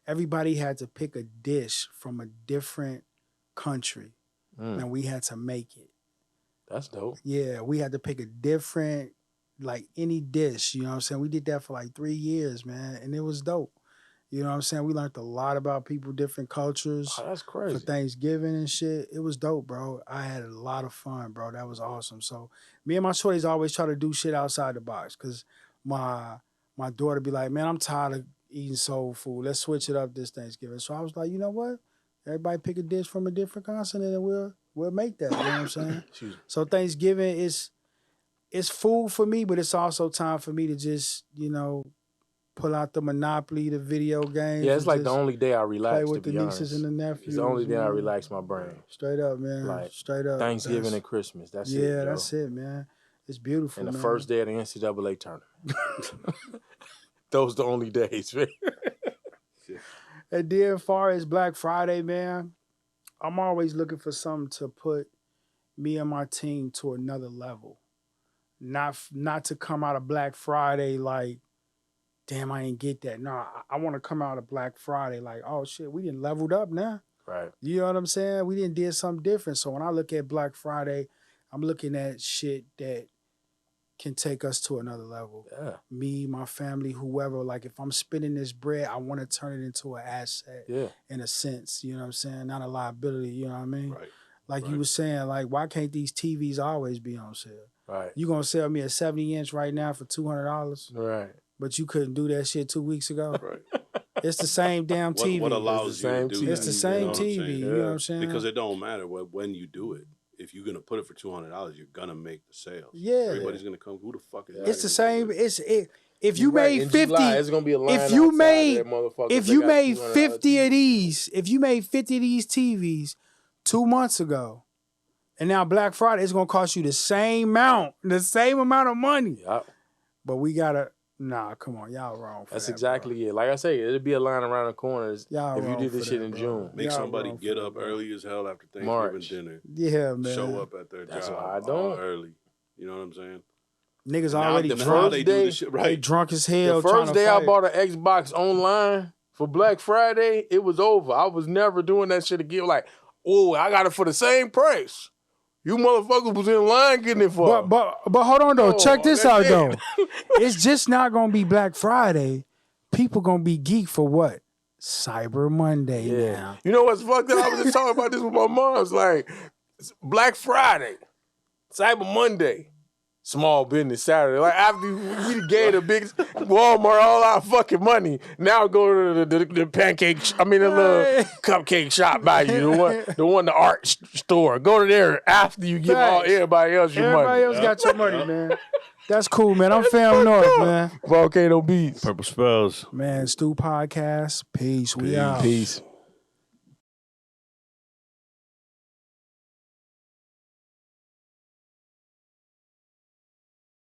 everybody had to pick a dish from a different country, Mm, and we had to make it. that's dope. Yeah, we had to pick a different, like any dish. You know what I'm saying? We did that for like 3 years, man, and it was dope. You know what I'm saying? We learned a lot about people, different cultures Oh, that's for crazy. Thanksgiving and shit. It was dope, bro. I had a lot of fun, bro. That was awesome. So me and my shorties always try to do shit outside the box because my daughter be like, man, I'm tired of eating soul food. Let's switch it up this Thanksgiving. So I was like, you know what? Everybody pick a dish from a different continent and we'll make that. You know what I'm saying? Excuse me. So Thanksgiving is it's food for me, but it's also time for me to just, pull out the Monopoly, the video games. Yeah, it's and like the just only day I play relax, to with the be nieces honest. and the nephews. It's the only day I man. relax my brain. Straight up, man. Like, Straight up. Thanksgiving That's- and Christmas. That's it, yeah, Joe. that's it, man. It's beautiful, And the man. first day of the NCAA tournament. Those the only days, man. And then as far as Black Friday, man, I'm always looking for something to put me and my team to another level. Not to come out of Black Friday like, damn, I ain't get that. No, I want to come out of Black Friday like, oh shit, we didn't leveled up now. Right. You know what I'm saying? We didn't did something different. So when I look at Black Friday, I'm looking at shit that can take us to another level. Yeah. Me, my family, whoever. Like if I'm spending this bread, I want to turn it into an asset Yeah. in a sense. You know what I'm saying? Not a liability. You know what I mean? Right. Like you Right. were saying, like why can't these TVs always be on sale? Right. You gonna sell me a 70-inch right now for $200, Right. but you couldn't do that shit 2 weeks ago. Right. It's the same damn TV. What allows It's the you to same do TV. that? It's the you same know what I'm TV. saying? You know what I'm saying? Because it don't matter when you do it. If you're gonna put it for $200, you're gonna make the sales. Yeah. Everybody's gonna come. Who the fuck is? It's the that? same. If you Right, made in 50, July, it's gonna be a line if you outside made- of that motherfucker if they you got made 200 50 of TVs. these, if you made 50 of these TVs 2 months ago, and now Black Friday is gonna cost you the same amount of money. Yeah, But we gotta, come on, y'all wrong. For that's that, exactly it. Like I say, it'll be a line around the corners Y'all if you wrong did this for shit that, in bro. June. Make Y'all somebody wrong for get that, up bro. early as hell after Thanksgiving March. dinner. Yeah, man. Show up at their That's job why I all don't. early. You know what I'm saying? Niggas Now- already now drunk. they first do day- this shit They right. drunk as hell. The trying first to day I fight. bought an Xbox online for Black Friday, it was over. I was never doing that shit again. Like, oh, I got it for the same price. You motherfuckers was in line getting it for. But hold on though. Oh, Check this that's out it. though. It's just not gonna be Black Friday. People gonna be geek for what? Cyber Monday Yeah. now. You know what's fucked up? I was just talking about this with my mom's. Like, Black Friday, Cyber Monday, Small Business Saturday. Like, after we gave the big Walmart all our fucking money, now go to the pancake, the little cupcake shop by you, the the art store. Go to there after you give Facts. everybody else your Everybody money. else got your money, man. That's cool, man. I'm Fam North, man. Volcano Beats. Purple spells. Man, Stu Podcast. Peace. We Peace. out. Peace.